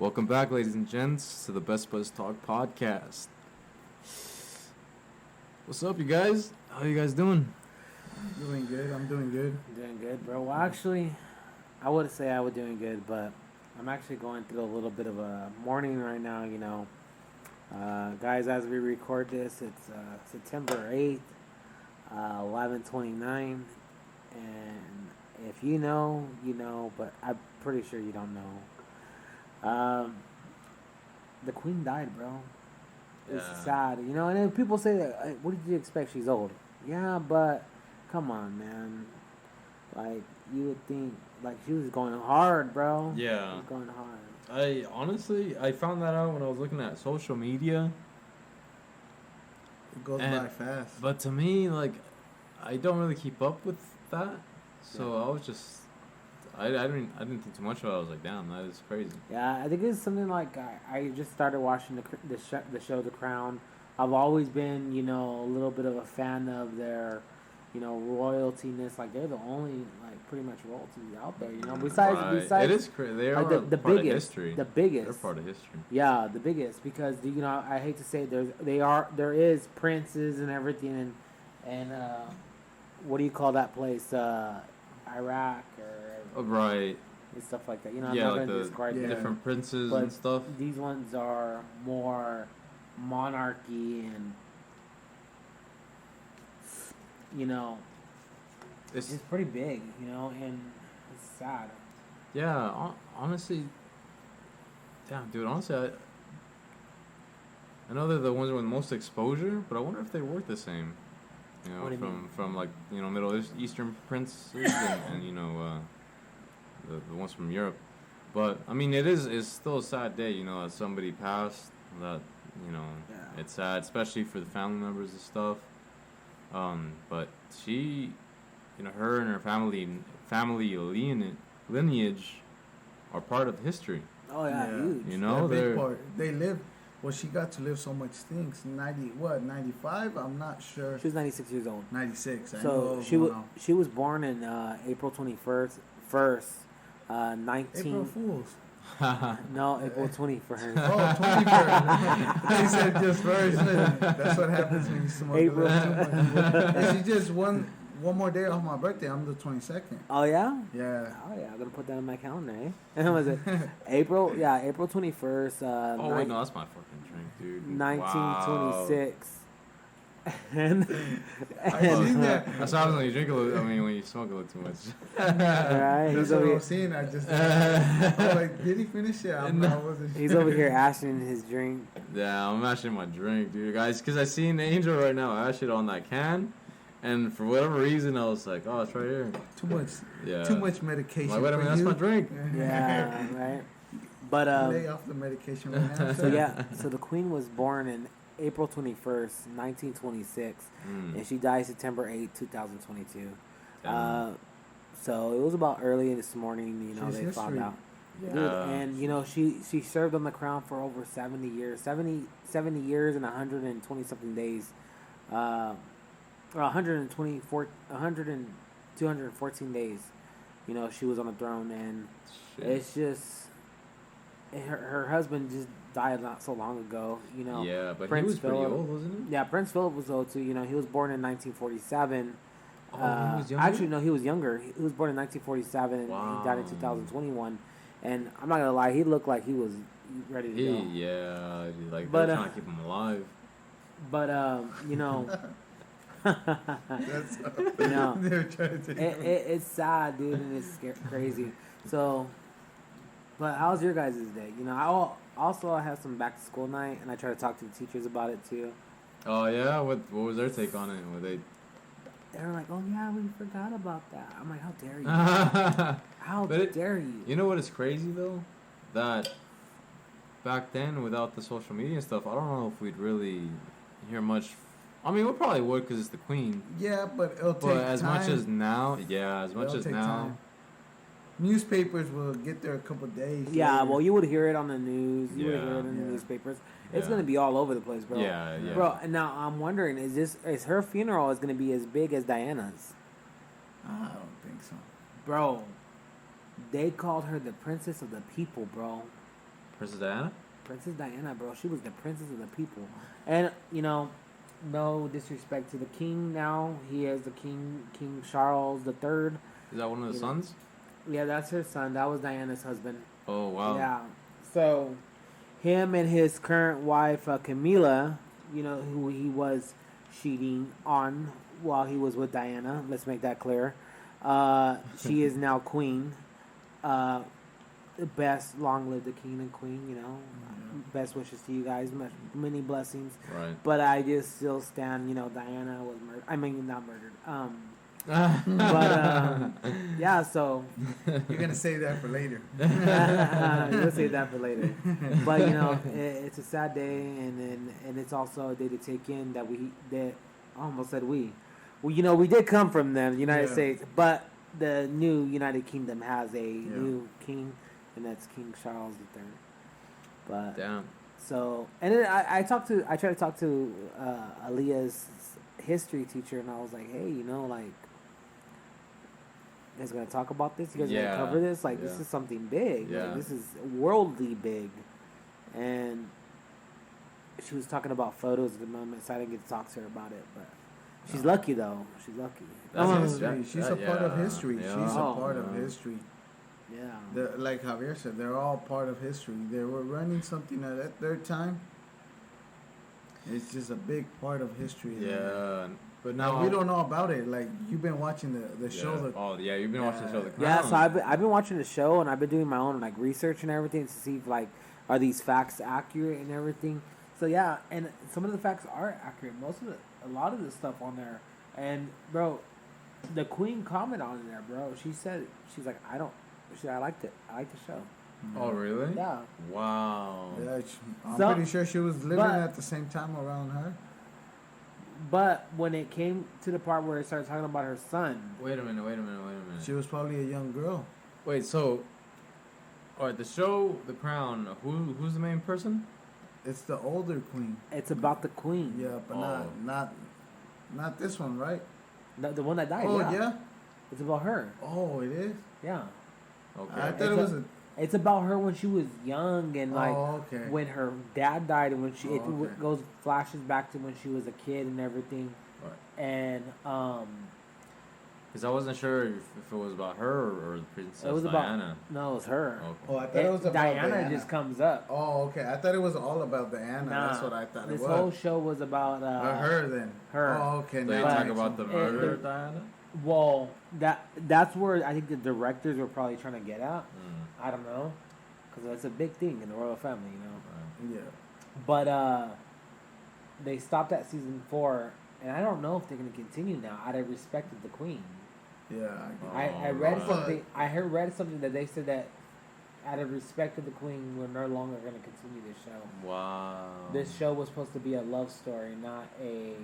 Welcome back, ladies and gents, to the Best Buzz Talk podcast. What's up, you guys? How you guys doing? Doing good. I'm doing good. Doing good, bro. Well, actually, I would say I was doing good, but I'm actually going through a little bit of a morning right now, guys, as we record this, it's September 8th, 11:29, and if you know, you know, but I'm pretty sure you don't know. The Queen died, bro. It's sad, and then people say that, what did you expect? She's old. Yeah, but come on, man. Like, you would think, like, she was going hard, bro. Yeah. She was going hard. I found that out when I was looking at social media. It goes by fast. But to me, like, I don't really keep up with that. So I was just, I didn't think too much about it. I was like, damn, that is crazy. Yeah, I think it's something like I just started watching the show The Crown. I've always been, a little bit of a fan of their, royaltiness. Like, they're the only, like, pretty much royalty out there, Besides, it is crazy. They are the part biggest, of history. The biggest. They're part of history. Yeah, the biggest, because I hate to say there is princes and everything, and what do you call that place? Iraq or Right. and stuff like that. like I'm not gonna the describe them. different princes But and stuff. These ones are more monarchy and it's pretty big, and it's sad. Yeah, honestly, damn, dude. Honestly, I know they're the ones with most exposure, but I wonder if they're worth the same. What do you mean? From like Middle Eastern princes and the ones from Europe. But I mean, it's still a sad day, that somebody passed. That it's sad, especially for the family members and stuff. But she, her and her family lineage are part of history. Oh yeah, huge. They're a big part. They live. Well, she got to live so much things. 95? I'm not sure. She was 96 years old. 96. So she was born in April 21st, 19. April Fools. No, April 21st. Oh, 21st. They said just first. That's what happens when you smoke April. And she just one more day off my birthday. I'm the 22nd. Oh yeah. Yeah. Oh yeah, I'm gonna put that on my calendar. Eh? And was it April? Yeah, April 21st. Oh wait, no, that's my fucking drink, dude. 1926. And I seen that. That's what happens when you drink a little. I mean, when you smoke a little too much. Right, That's what I was seeing. I just. I was like, did he finish it? I wasn't. He's over here ashing his drink. Yeah, I'm ashing my drink, dude, guys, because I seen Angel right now ash it on that can, and for whatever reason, I was like, oh, it's right here. Too much. Yeah. Too much medication. Like, wait a minute, that's my drink. Yeah, right. But lay off the medication right now. So the Queen was born in April 21st, 1926, and she died September 8th, 2022. So it was about early this morning, they found out. Yeah. Dude, and, she served on the crown for over 70 years. 70 years and 120 something days. 214 days, she was on the throne, and it's just, her husband just died not so long ago, Yeah, but Prince he was Philip, pretty old, wasn't he? Yeah, Prince Philip was old too. He was born in 1947. Oh, he was younger? Actually, no, he was younger. He was born in 1947, and he died in 2021. And I'm not gonna lie, he looked like he was ready to go. Yeah, like But, they're trying to keep him alive. But That's they're trying to take it's sad, dude, and it's crazy. So, but how's your guys' day? I have some back to school night, and I try to talk to the teachers about it too. Oh yeah, what was their take on it? Were they? They're like, oh yeah, we forgot about that. I'm like, how dare you? How But dare you? You know what is crazy though? That back then, without the social media and stuff, I don't know if we'd really hear much. I mean, we probably would because it's the Queen. Yeah, but it'll take But as time. much as now, now. Newspapers will get there a couple days. Yeah, later. well, you would hear it on the news. You would Yeah. hear it in the Yeah. newspapers. It's Yeah. gonna be all over the place, bro. Yeah. Bro, and now I'm wondering, is her funeral is gonna be as big as Diana's? I don't think so. Bro, they called her the princess of the people, bro. Princess Diana? Princess Diana, bro. She was the princess of the people. And, no disrespect to the king now. He is the king, King Charles III. Is that one of the sons? Yeah, that's her son. That was Diana's husband. Oh, wow. Yeah. So, him and his current wife, Camilla, who he was cheating on while he was with Diana. Let's make that clear. She is now queen. Best, long live the king and queen, Best wishes to you guys. Many blessings. Right. But I just still stand, Diana was murdered. I mean, not murdered. But, yeah, so. You're going to save that for later. You'll save that for later. But, it's a sad day, and it's also a day to take in that I almost said we. Well, we did come from them, the United States, but the new United Kingdom has a new king, and that's King Charles III. But damn. So, and then I tried to talk to Aaliyah's history teacher, and I was like, hey, you guys gonna talk about this? You guys gonna cover this? This is something big. Yeah. This is worldly big. And she was talking about photos at the moment, so I didn't get to talk to her about it, but. She's lucky, though. She's lucky. That's history. She's a part of history. Yeah. She's a part of history. Yeah. Like Javier said, they're all part of history. They were running something at their time. It's just a big part of history. Yeah. But now we don't know about it. Like, you've been watching the show. You've been watching the show. The Crown. Yeah, so I've been watching the show, and I've been doing my own research and everything to see if are these facts accurate and everything. So yeah, and some of the facts are accurate. A lot of the stuff on there, and bro, the Queen commented on there, bro. She's like, I liked it. I liked the show. Oh really? Yeah. Wow. Yeah, I'm pretty sure she was living at the same time around her. But when it came to the part where it started talking about her son, Wait a minute. She was probably a young girl. Wait, so, all right, the show, The Crown. Who's the main person? It's the older queen. it's about the Queen. Yeah, but not this one, right? The one that died. Oh yeah. It's about her. Oh, it is. Yeah. Okay. I thought it was It's about her when she was young and when her dad died and when it goes flashes back to when she was a kid and everything. Right. And Because I wasn't sure if it was about her or Princess it was Diana. No, it was her. Okay. Oh, I thought it was about Diana just comes up. Oh, okay. I thought it was all about Diana. That's what I thought it was. This whole show was about her then. Her. Oh, okay. They talk about the murder of Diana? Well, that's where I think the directors were probably trying to get at. I don't know. Because that's a big thing in the royal family, Yeah. But they stopped at season 4, and I don't know if they're going to continue now out of respect of the Queen. Yeah. I read something. Read something that they said that out of respect of the Queen, we're no longer going to continue this show. Wow. This show was supposed to be a love story, not a.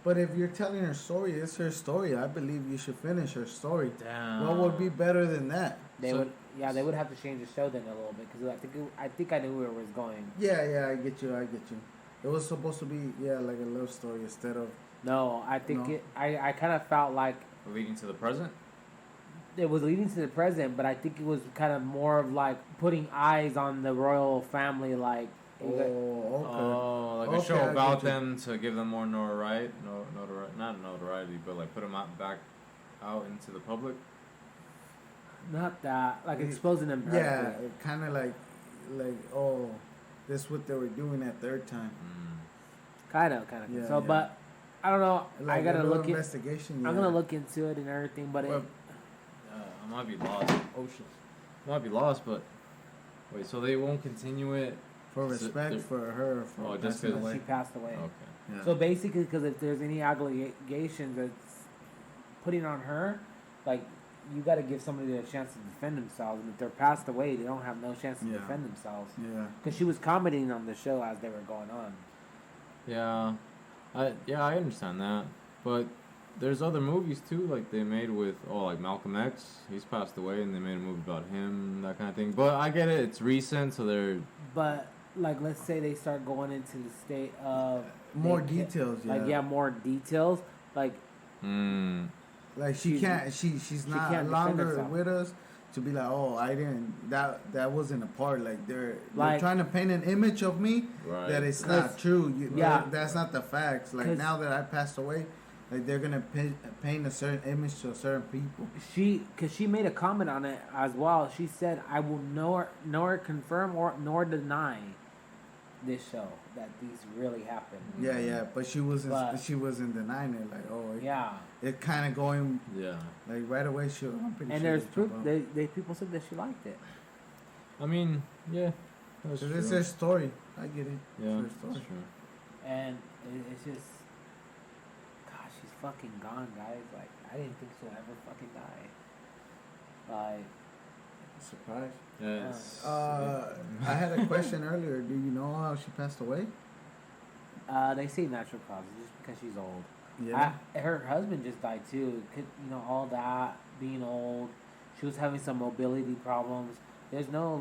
But if you're telling her story, it's her story. I believe you should finish her story. Damn. What would be better than that? They would have to change the show then a little bit because I think I knew where it was going. Yeah, I get you. It was supposed to be like a love story instead of. No, I think I kind of felt like leading to the present. It was leading to the present, but I think it was kind of more of putting eyes on the royal family, like. Okay. Oh, like a show about them to give them more notoriety, not notoriety, but put them back out into the public. Not that, exposing them. Yeah, kind of like, this is what they were doing at their time. Kind of. Yeah, so, but I don't know. I gotta look investigation. I'm gonna look into it and everything, but I might be lost. Oh shit, I might be lost, but wait. So they won't continue it. For respect for her, just because she passed away. Okay. Yeah. So basically, because if there's any allegations that's putting on her, you got to give somebody a chance to defend themselves. And if they're passed away, they don't have no chance to defend themselves. Yeah. Because she was commenting on the show as they were going on. Yeah, I understand that, but there's other movies too, like they made with Malcolm X. He's passed away, and they made a movie about him, that kind of thing. But I get it; it's recent, so they're. But let's say they start going into the state of more details. More details. Like she can't. She's not longer with us. to be like, oh, I didn't, that wasn't a part. Like they're Like- trying to paint an image of me Right. that it's Cause- not true. Yeah. That's not the facts. Like 'Cause- now that I passed away, like they're gonna paint a certain image to certain people. Because she made a comment on it as well. She said, "I will nor confirm nor deny this show that these really happened." Yeah, but she wasn't denying it. Like, oh, Yeah, it kind of going Yeah. like right away. I'm pretty and sure there's they proof. jump out. They people said that she liked it. I mean, yeah. That's 'Cause true. it's their story. I get it. Yeah, It's their that's story. true. And it's just, gosh, she's fucking gone, guys. Like, I didn't think she'll ever fucking die. Like, Surprise. Yes. I had a question earlier. Do you know how she passed away? they say natural causes just because she's old. Yeah. Her husband just died too. All that, being old. She was having some mobility problems. There's no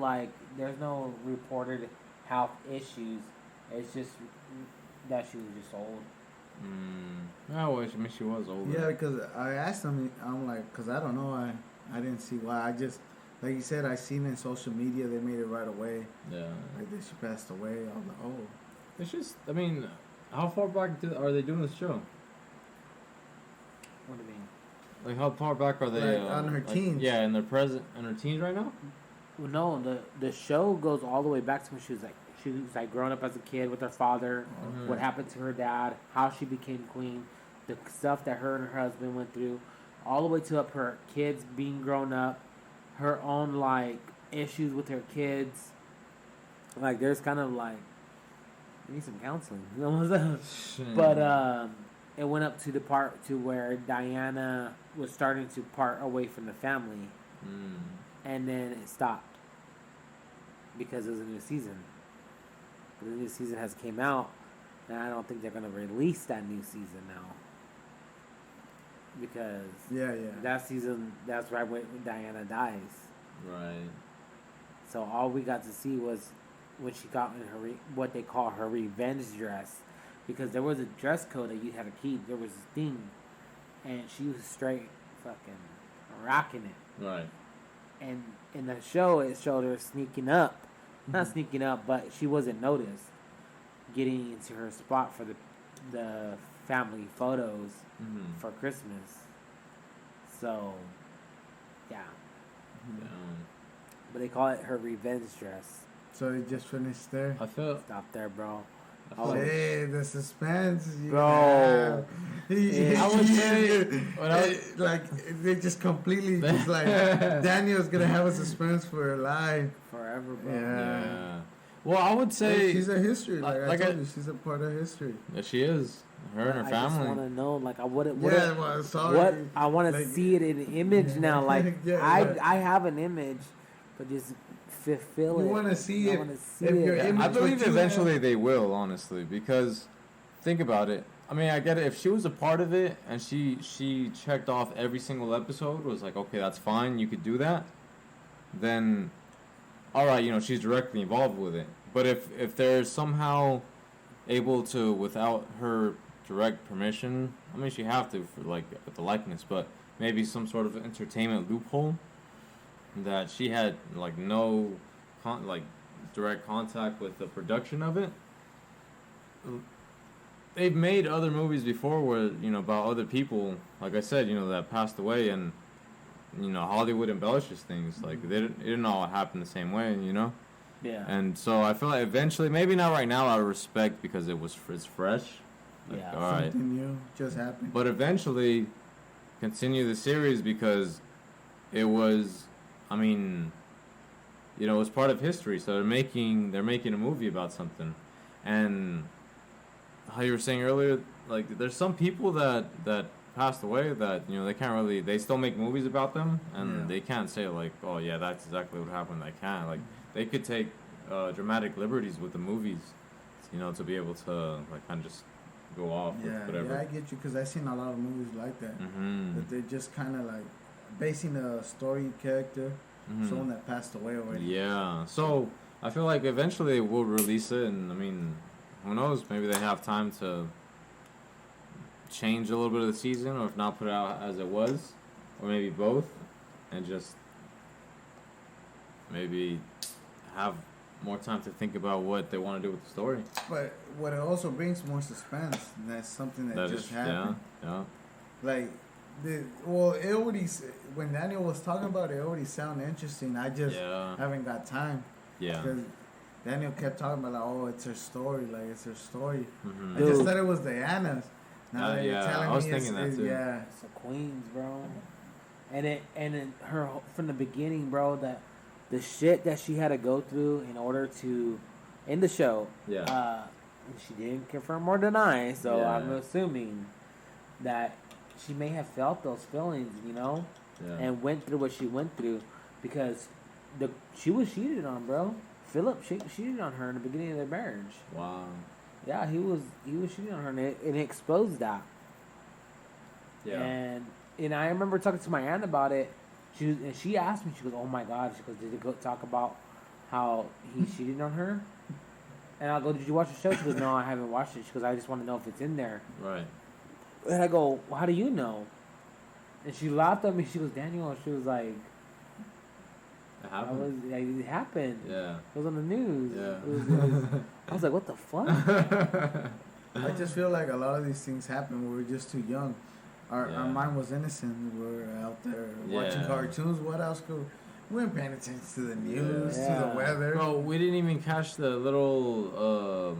reported health issues. It's just that she was just old. I mean, she was older. Yeah, because I asked him. I'm like, because I don't know. I didn't see why. I just, like you said, I seen it in social media. They made it right away. Yeah. Like that she passed away. I was like, oh. It's just, I mean, how far back are they doing this show? What do you mean? Like, how far back are they? Like, on her teens. Yeah, in her teens right now? Well, no, the show goes all the way back to when she was growing up as a kid with her father, what happened to her dad, how she became queen, the stuff that her and her husband went through, all the way to up her kids being grown up, her own like issues with her kids. Like there's kind of like you need some counseling, you know what I'm saying? But it went up to the part to where Diana was starting to part away from the family, and then it stopped because it was a new season. But the new season has came out, and I don't think they're gonna release that new season now because that season, that's right when Diana dies. Right. So all we got to see was when she got in her what they call her revenge dress, because there was a dress code that you had to keep. There was a thing, and she was straight fucking rocking it. Right. And in the show, it showed her sneaking up, not sneaking up, but she wasn't noticed, getting into her spot for the family photos for Christmas. So, yeah. But they call it her revenge dress. So it just finished there. I felt. Stop there, bro. Hey, the suspense, Bro. I would say like they just completely just like Daniel's gonna have a suspense for her life Forever, bro. Yeah. Well, I would say she's a history. Like I told you, she's a part of history. Yeah, she is. Her and her I family. just want to know, like, I want to see it in an image now. Like, I have an image, but just fulfill it. You want to see I it. wanna see If it. your Yeah, image I believe what you eventually have- they will, honestly, because think about it. I mean, I get it. If she was a part of it and she checked off every single episode, was like, okay, that's fine, you could do that, then, all right, she's directly involved with it. But if they're somehow able to, without her direct permission, I mean, she have to for like the likeness, but maybe some sort of entertainment loophole that she had like no direct contact with the production of it. They've made other movies before where about other people, like I said, that passed away, and Hollywood embellishes things. Like it didn't all happen the same way, Yeah. And so I feel like eventually, maybe not right now, out of respect because it's fresh. Like, Yeah. all right. Something new just happened. But eventually, continue the series because it was, I mean, it was part of history. So they're making a movie about something, and how you were saying earlier, like there's some people that passed away that they can't really, they still make movies about them, and they can't say like, oh yeah, that's exactly what happened. They can't, like, they could take dramatic liberties with the movies, to be able to like kind of just go off with whatever. Yeah, I get you, because I've seen a lot of movies like that. That they're just kind of like basing a story character, someone that passed away already. Yeah, so I feel like eventually they will release it, and I mean, who knows? Maybe they have time to change a little bit of the season, or if not, put it out as it was, or maybe both, and just maybe have more time to think about what they want to do with the story. But what it also brings more suspense. And that's something that just happened. Yeah. Like, it already, when Daniel was talking about it, already sounded interesting. I just haven't got time. Yeah. Because Daniel kept talking about, like, oh, it's her story. Like, it's her story. Mm-hmm. I just thought it was Diana's. Now that you're telling I was me thinking that too. Yeah. It's a Queens, bro. And it her from the beginning, bro, that the shit that she had to go through in order to, in the show, she didn't confirm or deny, so I'm assuming that she may have felt those feelings, you know, and went through what she went through, because she was cheated on, bro. Philip cheated on her in the beginning of their marriage. Wow. Yeah, he was cheating on her, and it exposed that. Yeah. And I remember talking to my aunt about it. She asked me, she goes, "Oh my God," she goes, "Did you go talk about how he cheated on her?" And I go, "Did you watch the show?" She goes, "No, I haven't watched it." She goes, "I just want to know if it's in there." Right. And I go, well, "How do you know?" And she laughed at me. She goes, "Daniel," she was like, It happened. It happened. Yeah. It was on the news. Yeah. I was like, "What the fuck?" I just feel like a lot of these things happen when we're just too young. Our mind was innocent. We were out there watching cartoons. What else could we weren't paying attention to the news, to the weather. Bro, we didn't even catch the little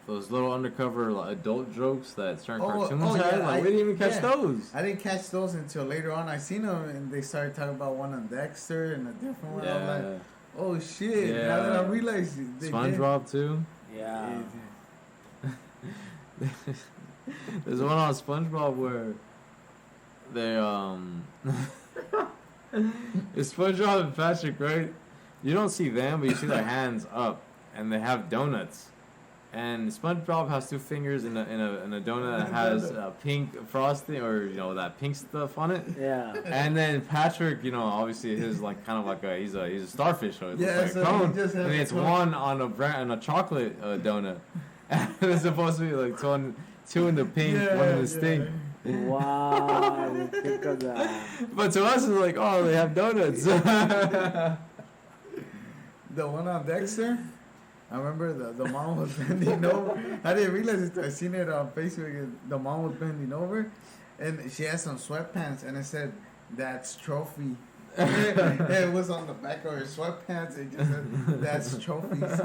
those little undercover adult jokes that certain cartoons had. Like, we didn't even catch those. I didn't catch those until later on. I seen them and they started talking about one on Dexter and a different one. I'm like, oh shit! Yeah. Now that I realize SpongeBob too. Yeah. There's one on SpongeBob where they it's SpongeBob and Patrick, right? You don't see them, but you see their hands up, and they have donuts. And SpongeBob has two fingers in a donut that has pink frosting, or that pink stuff on it. Yeah. And then Patrick, obviously his like kind of like he's a starfish, so it looks like so a cone. he just has and it's one on a chocolate donut. And it's supposed to be like two in the pink, one in the stink. Wow, I didn't think of that. But to us, it's like, oh, they have donuts. The one on Dexter, I remember the mom was bending over. I didn't realize it. I seen it on Facebook. The mom was bending over, and she had some sweatpants, and it said, "That's trophy." It was on the back of her sweatpants. It just said, "That's trophies."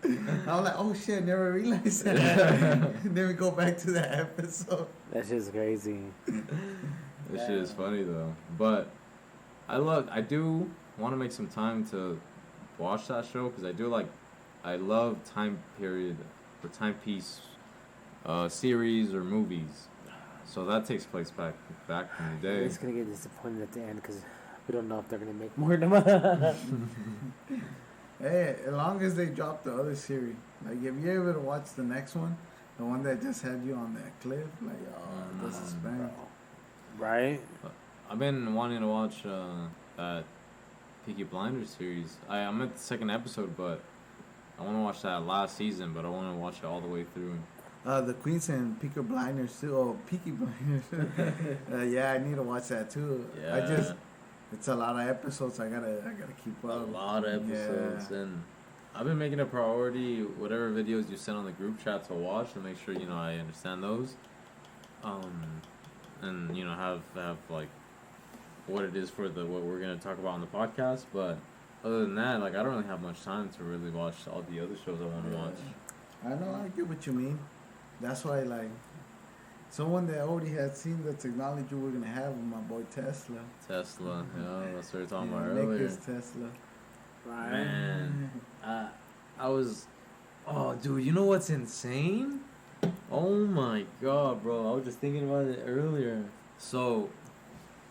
I was like, oh shit, never realized that. Then we go back to that episode. That's just crazy. This shit is funny though. But I do want to make some time to watch that show, because I love time period or timepiece series or movies. So that takes place back in the day. It's gonna get disappointed at the end because we don't know if they're gonna make more of them. Hey, as long as they drop the other series. Like, if you're able to watch the next one, the one that just had you on that cliff, like, oh, the suspense. Right? I've been wanting to watch that Peaky Blinders series. I'm at the second episode, but I want to watch that last season, but I want to watch it all the way through. The Queens and Peaky Blinders too. Oh, Peaky Blinders. Yeah, I need to watch that too. Yeah. It's a lot of episodes. I gotta keep up. A lot of episodes, and I've been making a priority whatever videos you send on the group chat to watch to make sure I understand those, and have like what it is for what we're gonna talk about on the podcast. But other than that, like, I don't really have much time to really watch all the other shows I want to watch. I know, I get what you mean. That's why, like, someone that already had seen the technology we're gonna have with my boy Tesla. That's what we were talking about earlier. Nick is Tesla. Right. Man, I was, oh, dude, you know what's insane? Oh my god, bro! I was just thinking about it earlier. So,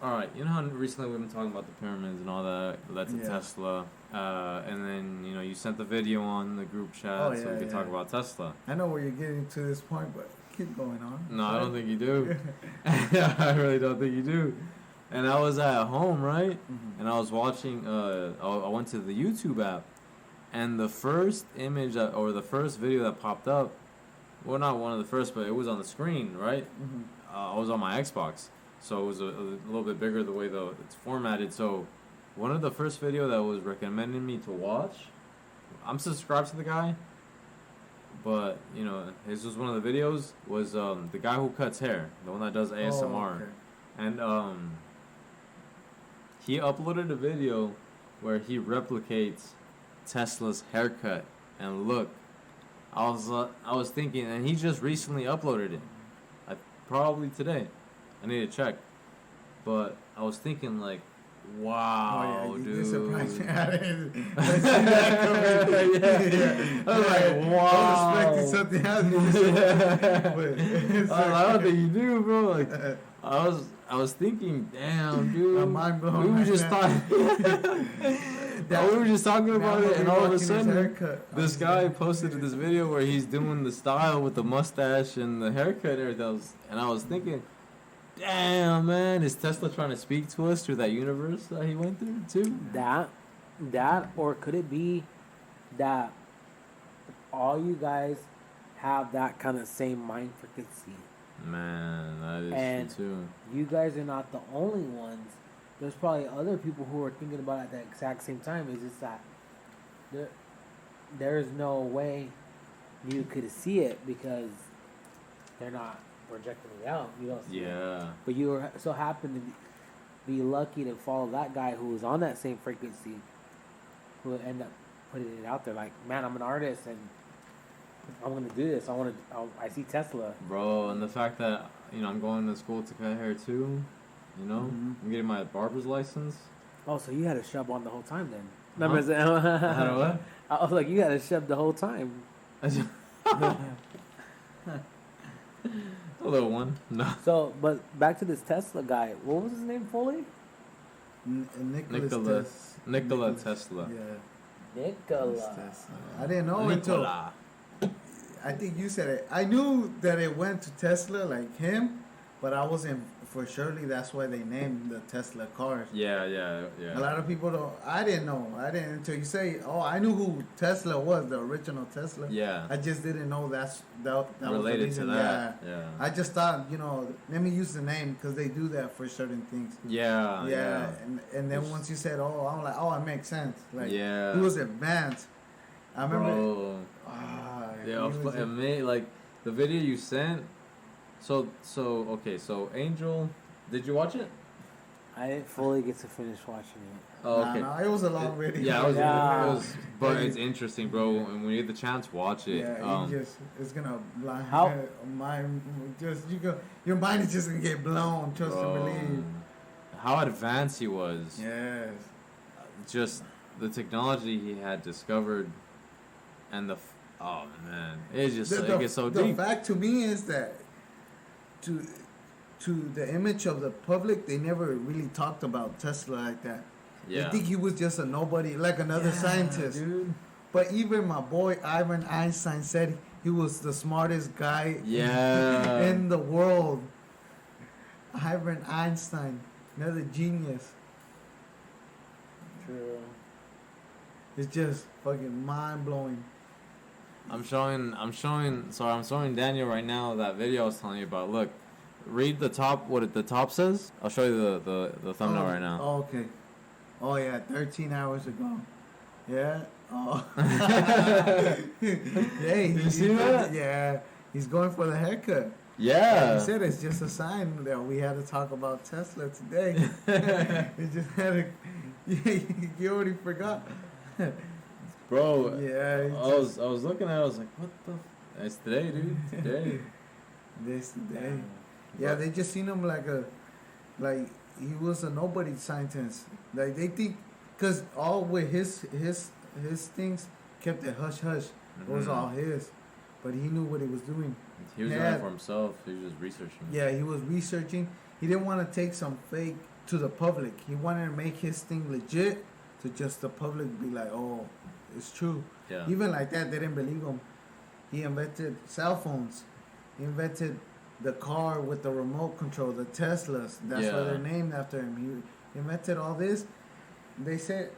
all right, you know how recently we've been talking about the pyramids and all that. That's a Tesla. And then you sent the video on the group chat so we could talk about Tesla. I know where you're getting to this point, but keep going on. No, I don't think you do. I really don't think you do. And I was at home, right? Mm-hmm. And I was watching. I went to the YouTube app, and the first image or the first video that popped up, well, not one of the first, but it was on the screen, right? Mm-hmm. I was on my Xbox, so it was a little bit bigger the way it's formatted. So one of the first video that was recommended me to watch. I'm subscribed to the guy, but you know, his was one of the videos was the guy who cuts hair, the one that does ASMR, Oh, okay. and he uploaded a video where he replicates Tesla's haircut and look. I was thinking, and he just recently uploaded it, probably today. I need to check, but I was thinking like, wow, oh, yeah, dude. You're surprised. I didn't see that coming. Yeah. I was like, wow. I was expecting something else. But I don't think you do, bro. Like, I was thinking, damn, dude. I'm mind blown. We were just talking. We were just talking about it, and all of a sudden, this guy posted this video where he's doing the style with the mustache and the haircut and everything. And I was thinking, damn, man, is Tesla trying to speak to us through that universe that he went through too? That, or could it be that all you guys have that kind of same mind frequency? Man, that is and true too. You guys are not the only ones. There's probably other people who are thinking about it at the exact same time. It's just that there's no way you could see it because they're not projecting it out. You don't see it. But you so happen to be lucky to follow that guy who was on that same frequency, who would end up putting it out there like, man, I'm an artist and I'm gonna do this. I see Tesla, bro, and the fact that I'm going to school to cut hair too. I'm getting my barber's license. Oh, so you had a shove on the whole time then? Huh? I had a what? I was like, you had a shove the whole time. A little one. No. So, but back to this Tesla guy. What was his name fully? Nikola Tesla. Yeah. Nikola. I didn't know until I think you said it. I knew that it went to Tesla, like him, but I wasn't for surely that's why they named the Tesla cars. Yeah. A lot of people don't. I didn't know. I didn't until you say, oh, I knew who Tesla was, the original Tesla. Yeah. I just didn't know that related was the reason. to that. Yeah. I just thought, let me use the name because they do that for certain things. Yeah. And then once you said, oh, I'm like, oh, it makes sense. Like, yeah. He was advanced. I remember. Bro. It made like the video you sent. So Angel, did you watch it? I didn't fully get to finish watching it. Oh, okay. No, it was a long video. Yeah, it was, but it's interesting, bro. And when you get the chance, watch it. Yeah, it's gonna blind your mind is just gonna get blown. Trust and believe. How advanced he was. Yes. Just the technology he had discovered, and oh man, it gets so deep. The fact to me is that to the image of the public, they never really talked about Tesla like that. Yeah. They think he was just a nobody, like another scientist. Dude. But even my boy Ivan Einstein said he was the smartest guy in the world. Ivan Einstein, another genius. True. It's just fucking mind blowing. I'm showing Daniel right now that video I was telling you about. Look, read the top. What the top says? I'll show you the thumbnail right now. Oh, okay. Oh yeah, 13 hours ago. Yeah. Oh. Yeah. You see that? Yeah. He's going for the haircut. Yeah. Like you said, it's just a sign that we had to talk about Tesla today. We just had to. You already forgot. Bro, yeah. I was looking at it, I was like, what the it's today, dude. Today. This day. Yeah, they just seen him like he was a nobody scientist. Like they think cause all with his things kept it hush hush. It was all his. But he knew what he was doing. He was doing it for himself. He was just researching. Yeah, he was researching. He didn't want to take some fake to the public. He wanted to make his thing legit to just the public be like, oh, it's true. Yeah. Even like that, they didn't believe him. He invented cell phones. He invented the car with the remote control, the Teslas. That's why they're named after him. He invented all this. They said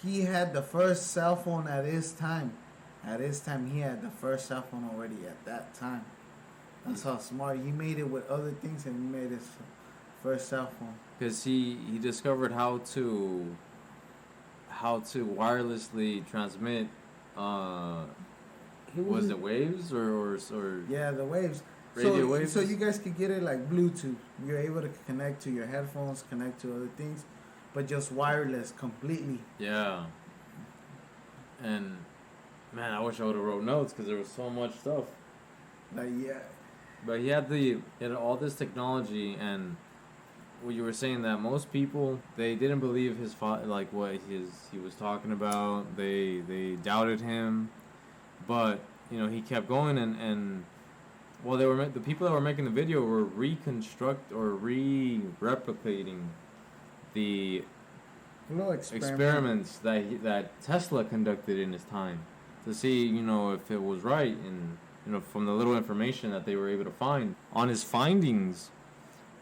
he had the first cell phone at his time. At his time, he had the first cell phone already at that time. That's how smart. He made it with other things and he made his first cell phone. Because he discovered how to how to wirelessly transmit. Was it waves or Yeah, the waves. Radio waves? So you guys could get it like Bluetooth. You're able to connect to your headphones, connect to other things, but just wireless completely. Yeah. And man, I wish I would have wrote notes because there was so much stuff. Yeah. But he had all this technology, and what you were saying that most people they didn't believe like what he was talking about. They doubted him, but you know he kept going and well the people that were making the video were replicating the experiments that Tesla conducted in his time to see if it was right and from the little information that they were able to find on his findings,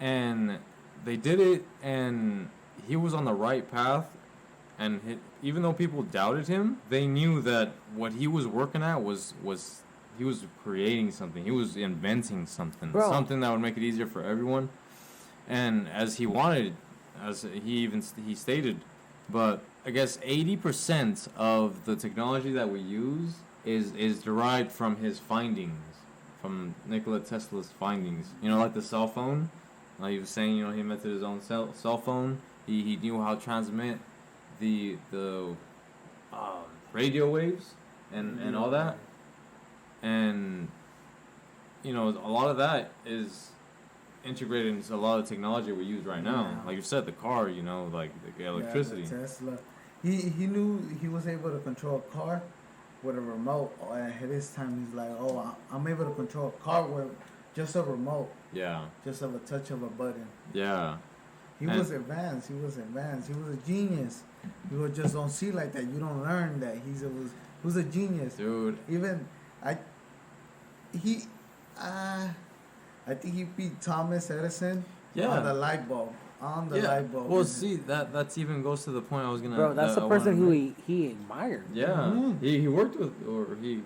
and they did it, and he was on the right path, and even though people doubted him, they knew that what he was working at was he was creating something, he was inventing something, something that would make it easier for everyone, and as he wanted, as he stated, but I guess 80% of the technology that we use is derived from his findings, from Nikola Tesla's findings. Like the cell phone. Like he was saying, he invented his own cell phone. He knew how to transmit the radio waves and all that. And a lot of that is integrated into a lot of technology we use right now. Yeah. Like you said, the car, like the electricity. Yeah, the Tesla. He knew he was able to control a car with a remote. At his time, he's like, I'm able to control a car with just a remote. Yeah. Just of a touch of a button. Yeah. He was advanced. He was a genius. You just don't see like that. You don't learn that he was a genius. Dude. Even I think he beat Thomas Edison on the light bulb. Light bulb. Well, see, that's even goes to the point I was gonna. Bro, that's the person who he admired. Yeah, Mm-hmm. he worked with, or he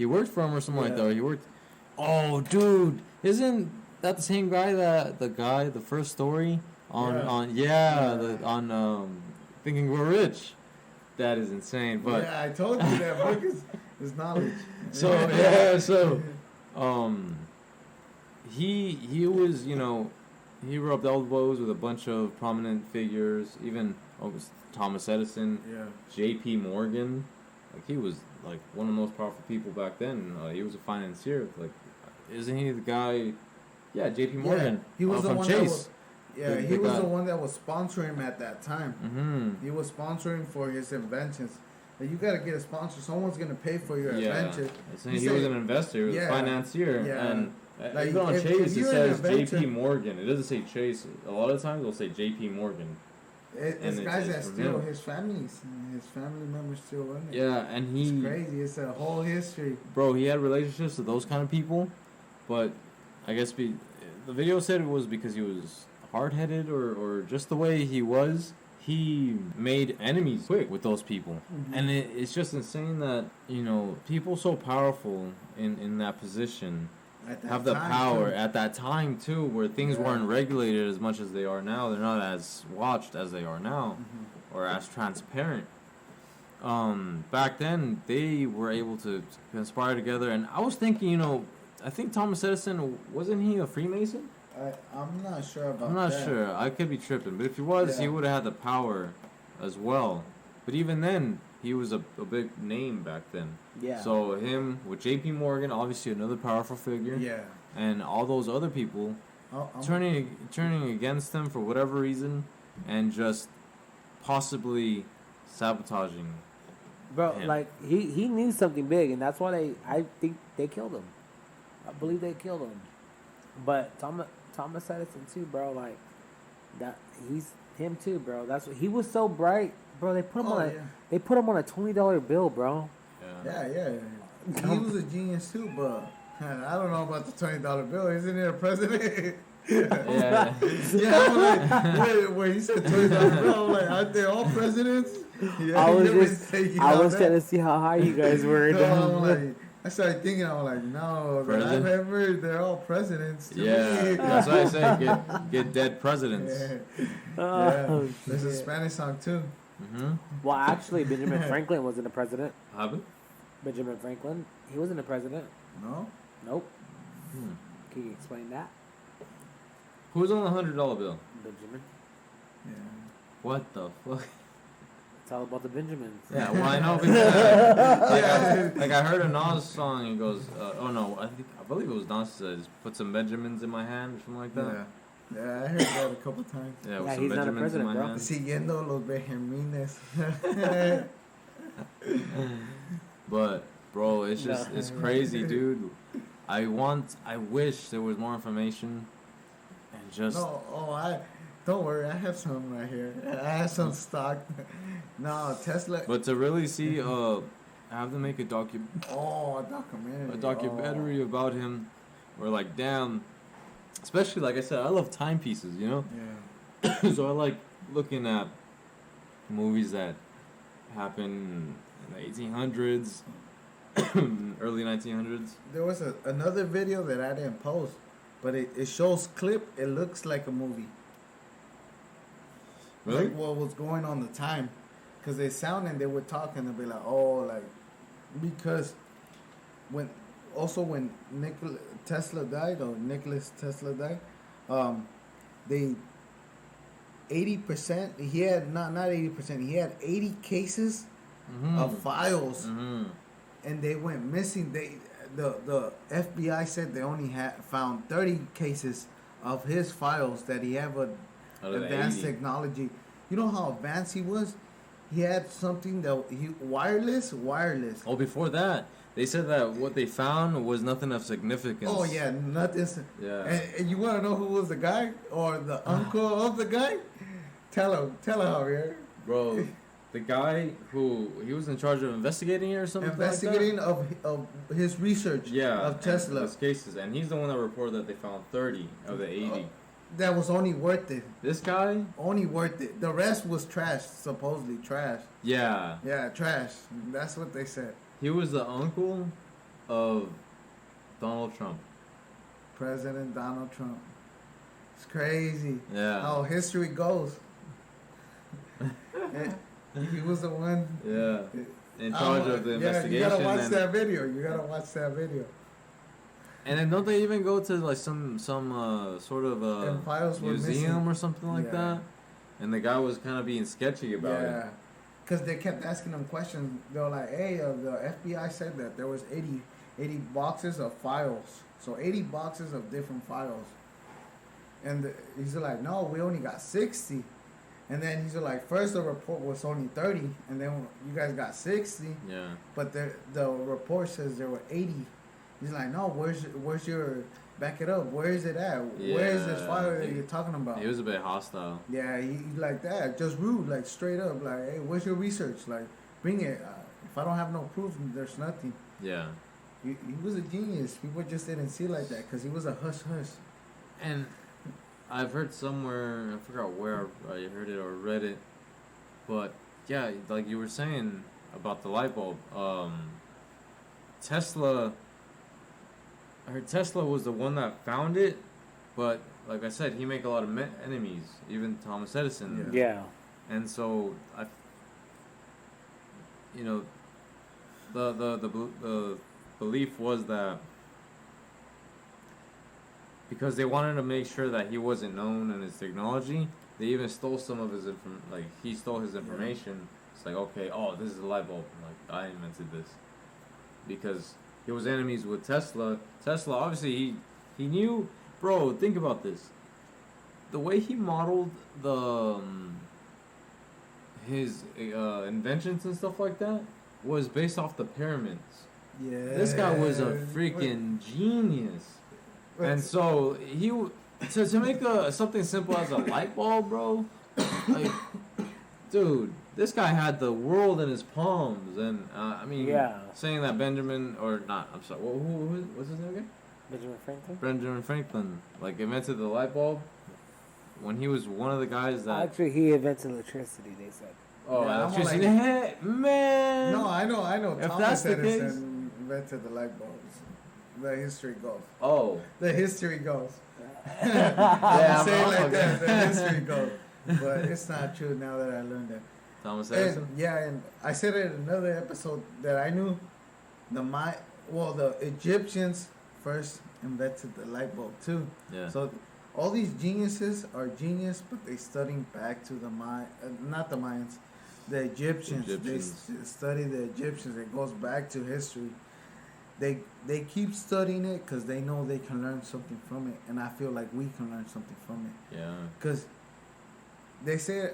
worked for him or something like that. Or he worked. Oh, dude, isn't that the same guy the first story on Thinking We're Rich? That is insane. But yeah, I told you that book is knowledge. He was he rubbed elbows with a bunch of prominent figures, even Thomas Edison, J.P. Morgan. Like he was like one of the most powerful people back then. He was a financier. Like, isn't he the guy? Yeah, J.P. Morgan. Yeah, he was the from one Chase. he was the one that was sponsoring him at that time. Mm-hmm. He was sponsoring for his inventions. You gotta get a sponsor. Someone's gonna pay for your invention. He was an investor. He was a financier. Yeah. And like, even on Chase, it says J.P. Morgan. It doesn't say Chase. A lot of times, they'll say J.P. Morgan. It's guys that still his family members still run it. Yeah, and it's crazy. It's a whole history. Bro, he had relationships with those kind of people, but I guess the video said it was because he was hard-headed or just the way he was. He made enemies quick with those people. Mm-hmm. And it's just insane that, people so powerful in that position have the power at that time, too, where things weren't regulated as much as they are now. They're not as watched as they are now, or as transparent. Back then, they were able to conspire together. And I was thinking, I think Thomas Edison, wasn't he a Freemason? I'm not sure about that. I'm not sure. I could be tripping. But if he was, he would have had the power as well. But even then, he was a big name back then. Yeah. So him with J.P. Morgan, obviously another powerful figure. Yeah. And all those other people turning against him for whatever reason, and just possibly sabotaging. Bro, him. like he knew something big, and that's why I think they killed him. I believe they killed him. But Thomas Edison too, bro. Like that, he's him too, bro. That's what, he was so bright, bro. They put him they put him on a $20 bill, bro. Yeah. He was a genius too, but I don't know about the $20 bill. Isn't he a president? Yeah. I'm like, when he said $20 bill, I'm like, aren't they all presidents? Yeah, I was trying to see how high you guys were. No, I'm like, I started thinking, I was like, no, the President? live ever, they're all presidents. To Yeah, me. that's why I say get dead presidents. Yeah. Oh, Yeah. There's a shit. Spanish song too. Mm-hmm. Well, actually, Benjamin Franklin wasn't a president. Happened? Benjamin Franklin, he wasn't a president. No? Nope. Hmm. Can you explain that, Who's on the $100 bill? Benjamin? Yeah. What the fuck? It's all about the Benjamins. Yeah, well I know because like I heard a Nas song. He goes, "Oh no, I believe it was Nas says put some Benjamins in my hand or something like that." Yeah. Yeah, I heard that a couple times. Yeah, with Yeah, some he's not a Benjamins in president, my bro. hand. Siguiendo los Benjamines. But bro, it's just No. it's crazy, dude. I wish there was more information, and just don't worry, I have some right here. I have some stock. No, Tesla. but to really see, I have to make a A documentary. documentary about him. Where like, damn, especially like I said, I love timepieces, you know. Yeah. So I like looking at movies that happen in the 1800s, early 1900s. There was another video that I didn't post, but it shows clip. It looks like a movie. Really? Like what was going on the time. Because they sound and they would talk and they'd be like, oh, like, because when Nikola Tesla died, they 80%, he had, not 80%, he had 80 cases of files, and they went missing. The FBI said they only had found 30 cases of his files that he had with advanced technology. You know how advanced he was? He had something that wireless. Oh, before that, they said that what they found was nothing of significance. Oh yeah, nothing. Yeah. And you want to know who was the guy or the uncle of the guy? Tell him, Javier. Bro, the guy who he was in charge of investigating it or something. Investigating like that? of his research. Yeah. Of Tesla. His cases, and he's the one that reported that they found 30 of the 80. That was only worth it. This guy? Only worth it. The rest was trash, supposedly trash. Yeah. Yeah, trash. That's what they said. He was the uncle of Donald Trump. President Donald Trump. It's crazy. Yeah. How history goes. He was the one. Yeah. In charge of the investigation. You gotta watch that video. You gotta watch that video. And then don't they even go to like some sort of And files were museum missing. or something like that? And the guy was kind of being sketchy about it. Yeah. Because they kept asking them questions. They were like, hey, the FBI said that there was 80 boxes of files. So 80 boxes of different files. And he's like, no, we only got 60. And then he's like, first the report was only 30. And then you guys got 60. Yeah. But the report says there were 80. He's like, no, where's your, back it up. Where is it at? Yeah. Where is this file that you're talking about? He was a bit hostile. Yeah, he like that, just rude, like straight up, like, hey, where's your research? Like, bring it. If I don't have no proof, there's nothing. Yeah. He was a genius. People just didn't see it like that because he was a hush hush. And I've heard somewhere, I forgot where I heard it or read it, but yeah, like you were saying about the light bulb, Tesla. I heard Tesla was the one that found it, but like I said, he made a lot of enemies, even Thomas Edison. Yeah. And so the belief was that because they wanted to make sure that he wasn't known in his technology, they even stole some of his he stole his information. It's like, okay, oh, this is a light bulb. Like, I invented this because he was enemies with Tesla. Tesla, obviously, he knew, bro. Think about this. The way he modeled his inventions and stuff like that was based off the pyramids. Yeah. This guy was a freaking genius. And so to make something simple as a light bulb, bro, like, dude, this guy had the world in his palms. And saying that Benjamin or not, I'm sorry, who what's his name again? Benjamin Franklin. Benjamin Franklin, like, invented the light bulb when he was one of the guys that. Actually, he invented electricity. They said. Oh, Yeah, electricity, man. No, I know. If Thomas that's the Edison case, invented the light bulbs. The history goes. Oh. The history goes. Yeah, I'm saying I'm like okay. that. The history goes. But it's not true now that I learned that. Thomas And, Edison? yeah, and I said it in another episode that I knew the Egyptians first invented the light bulb too. Yeah. So all these geniuses are genius, but they studying back to the not the Mayans, the Egyptians. They study the Egyptians. It goes back to history. They keep studying it because they know they can learn something from it, and I feel like we can learn something from it. Yeah. Because they say,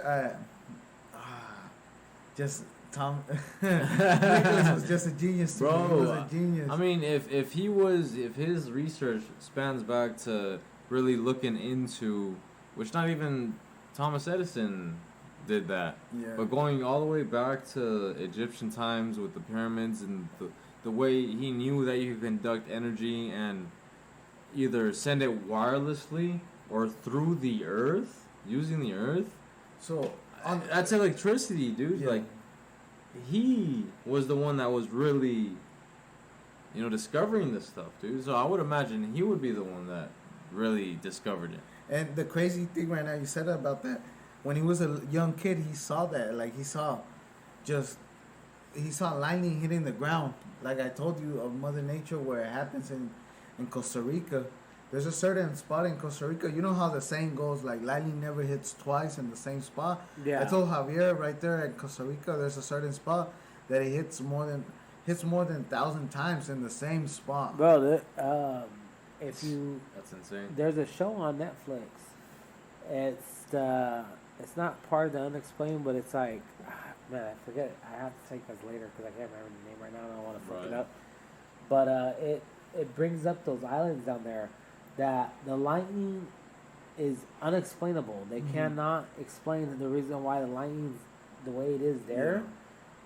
just Tom Nicholas was just a genius. Bro, he was a genius. I mean, if his research spans back to really looking into, which not even Thomas Edison did that, Yeah. but going all the way back to Egyptian times with the pyramids and the way he knew that you could conduct energy and either send it wirelessly or through the earth, using the earth. So That's electricity, dude. Yeah. Like, he was the one that was really, discovering this stuff, dude. So I would imagine he would be the one that really discovered it. And the crazy thing right now, you said about that. When he was a young kid, he saw that. Like, he saw lightning hitting the ground. Like I told you of Mother Nature, where it happens in Costa Rica. There's a certain spot in Costa Rica. You know how the saying goes, like, lightning never hits twice in the same spot? Yeah. I told Javier right there at Costa Rica, there's a certain spot that it hits more than 1,000 times in the same spot. Bro, That's insane. there's a show on Netflix. It's not part of the unexplained, but it's like, man, I forget it. I have to take this later because I can't remember the name right now and I don't want to fuck it up. But it brings up those islands down there that the lightning is unexplainable. They cannot explain the reason why the lightning's the way it is there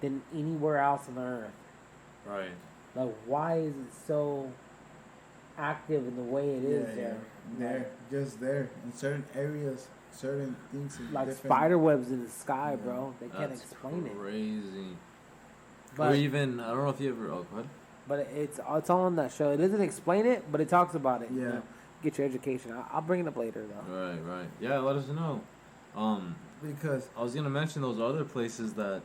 than anywhere else on Earth. Right. Like, why is it so active in the way it is there? Just there. In certain areas, certain things. Like spider webs in the sky, bro. They can't That's explain it. Crazy. But or even, I don't know if you ever, what? But it's all on that show. It doesn't explain it, but it talks about it. Yeah. You know? Get your education. I'll bring it up later, though. Right. Yeah, let us know. Because I was gonna mention those other places that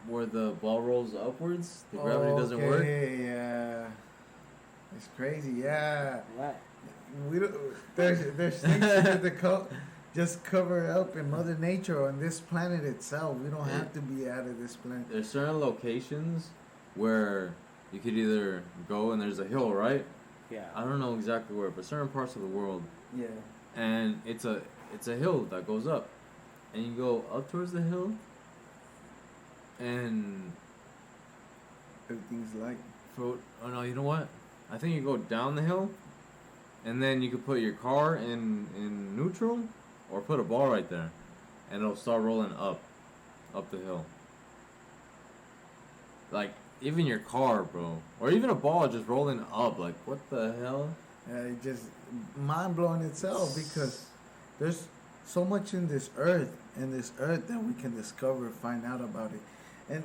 where the ball rolls upwards, the gravity doesn't work. Yeah, it's crazy. Yeah, What? we don't. There's things that just cover up in Mother Nature on this planet itself. We don't have to be out of this planet. There's certain locations where you could either go and there's a hill, right? Yeah. I don't know exactly where, but certain parts of the world, Yeah. and it's a hill that goes up, and you go up towards the hill, and Everything's like. oh no, you know what? I think you go down the hill, and then you could put your car in neutral, or put a ball right there, and it'll start rolling up the hill. Like, even your car, bro, or even a ball just rolling up. Like, what the hell? It just mind blowing itself because there's so much in this earth that we can discover, find out about it. And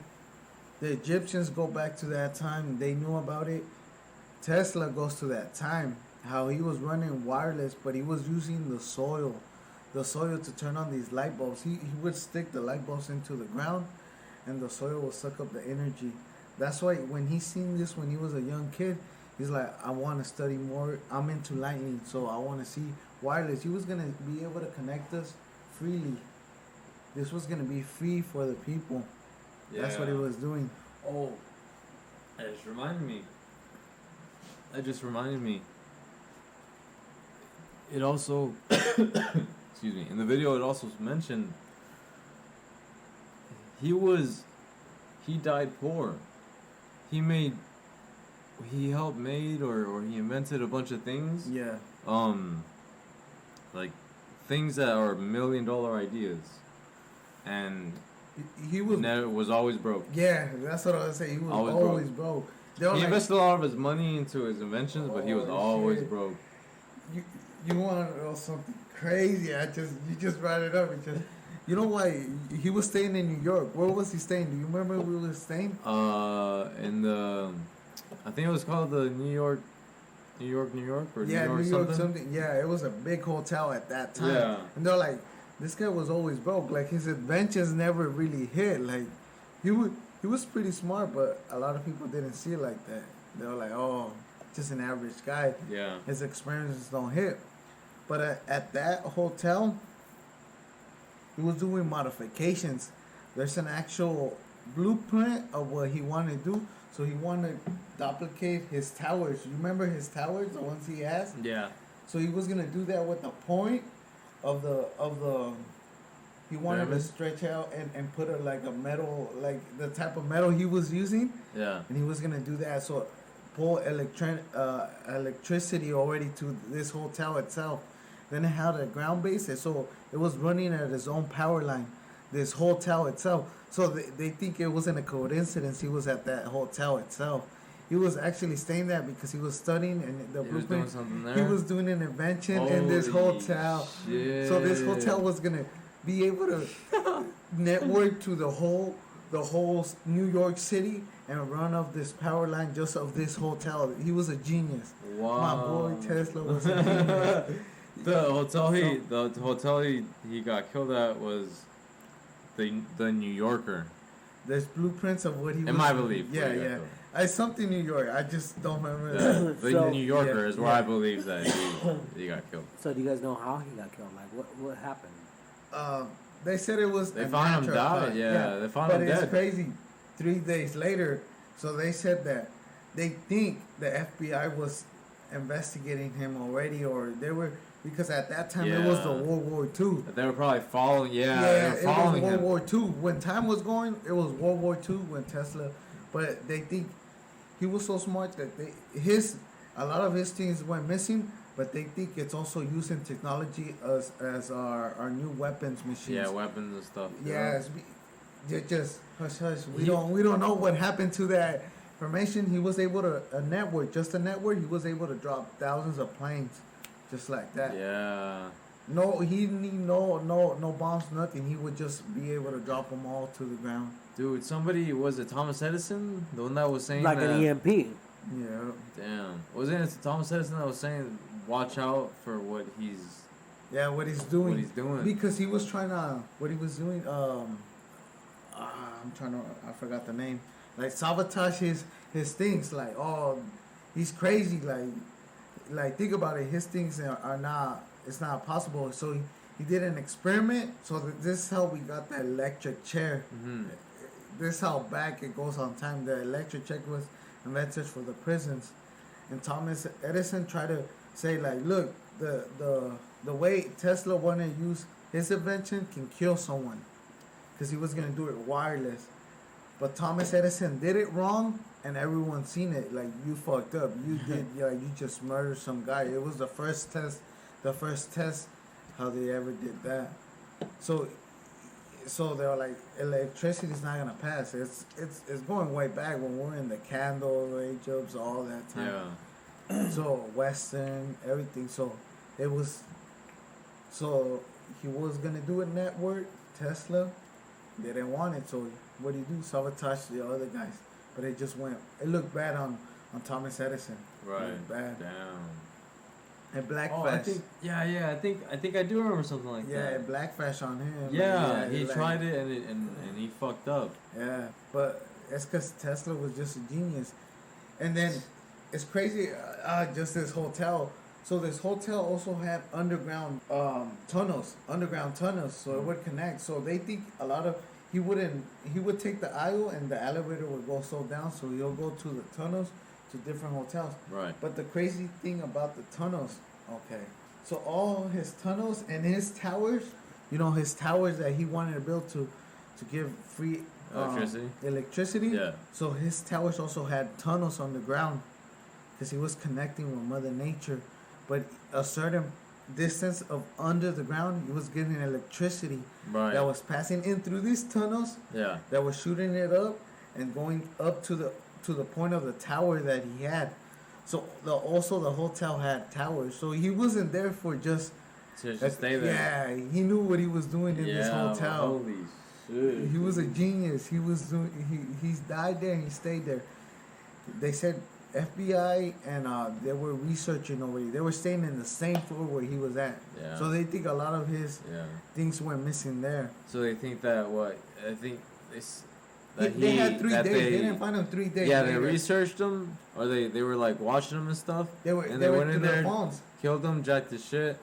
the Egyptians go back to that time, they knew about it. Tesla goes to that time, how he was running wireless, but he was using the soil to turn on these light bulbs. He would stick the light bulbs into the ground, and the soil will suck up the energy. That's why when he seen this when he was a young kid, he's like, I want to study more. I'm into lightning, so I want to see wireless. He was going to be able to connect us freely. This was going to be free for the people. Yeah. That's what he was doing. Oh, that just reminded me. It also, excuse me, in the video it also mentioned he died poor. He helped made or he invented a bunch of things. Yeah. Like things that are $1 million ideas. And he was always broke. Yeah, that's what I was saying. He was always broke. He invested a lot of his money into his inventions, but he was always broke. You want to know something crazy? You just brought it up. You know why he was staying in New York? Where was he staying? Do you remember where he was staying? In the I think it was called the New York, or Yeah, New York something. Yeah, it was a big hotel at that time. Yeah. And they're like, this guy was always broke. Like his adventures never really hit. Like he was pretty smart, but a lot of people didn't see it like that. They were like, oh, just an average guy. Yeah. His experiences don't hit. But at that hotel, he was doing modifications. There's an actual blueprint of what he wanted to do. So he wanted to duplicate his towers. You remember his towers, the ones he has? Yeah. So he was gonna do that with the point of the he wanted to stretch out and put like a metal, like the type of metal he was using. Yeah. And he was gonna do that, so pull electricity already to this hotel itself. Then it had a ground base, and so it was running at its own power line. This hotel itself. So they think it wasn't a coincidence. He was at that hotel itself. He was actually staying there because he was studying and the He was doing something there. He was doing an invention in this hotel. Shit. So this hotel was gonna be able to network to the whole New York City and run off this power line just of this hotel. He was a genius. Wow. My boy Tesla was a genius. The hotel he got killed at was the New Yorker. There's blueprints of what he was. In my belief. Yeah, yeah. It's something New York. I just don't remember. The So- New Yorker Yeah, is where I believe that he got killed. So do you guys know how he got killed? Like what happened? They said it was. They a found him natural died. cause. Yeah, they found him But it's dead. crazy. 3 days later, so they said that they think the FBI was investigating him already, or they were, because at that time it was the Yeah. World War II. They were probably following. Yeah, they were it was following World him. War II. When time was going, it was World War II when Tesla. But they think he was so smart that a lot of his things went missing. But they think it's also using technology as our new weapons machines. Yeah, weapons and stuff. Yeah, just hush hush. We don't know what happened to that information. He was able to a network. He was able to drop thousands of planes, just like that. Yeah. No, he didn't need no bombs, nothing. He would just be able to drop them all to the ground. Dude, somebody, was it Thomas Edison? The one that was saying Like that, an EMP. Yeah. Damn. Wasn't it Thomas Edison that was saying, watch out for what he's Yeah, what he's doing. What he's doing. Because he was trying to, what he was doing, I forgot the name. Like sabotage his things. Like, oh, he's crazy. Like think about it. His things are not. It's not possible. So he did an experiment. So this is how we got the electric chair. Mm-hmm. This is how back it goes on time. The electric chair was invented for the prisons, and Thomas Edison tried to say like, look, the way Tesla wanted to use his invention can kill someone, because he was gonna do it wireless. But Thomas Edison did it wrong, and everyone's seen it. Like, you fucked up. You did. You just murdered some guy. It was the first test. How they ever did that. So they were like, electricity's not gonna pass. It's going way back when we're in the candle age of all that time. Yeah. So Western, everything. So it was. So he was gonna do a network. Tesla, they didn't want it. So what do you do? Sabotage the other guys. But it just went. It looked bad on Thomas Edison. It Right. looked bad. Damn. And Blackfash. Oh, I think I do remember something like Yeah, that. and Blackfash on him. Yeah, he like- tried it and he fucked up. Yeah, but it's because Tesla was just a genius. And then it's crazy. Just this hotel. So this hotel also had underground tunnels. So it would connect. So they think a lot of he would take the aisle and the elevator would go so down. So he'll go to the tunnels to different hotels. Right. But the crazy thing about the tunnels, okay, so all his tunnels and his towers, his towers that he wanted to build to give free electricity. Yeah. So his towers also had tunnels on the ground, because he was connecting with Mother Nature. But a certain distance of under the ground, he was getting electricity Right. that was passing in through these tunnels, Yeah. that was shooting it up and going up to the point of the tower that he had. So also the hotel had towers. So he wasn't there for just To stay there. Yeah, he knew what he was doing in this hotel. Holy shit. He was a genius. He was doing. He's died there and he stayed there. they said FBI and they were researching over here. They were staying in the same floor where he was at. Yeah. So they think a lot of his Yeah. things went missing there. So they think that what? I think this. They had 3 days. They didn't find him 3 days. Yeah, later. they researched him, or they were like watching him and stuff. They were went in there, phones. killed him, jacked his shit,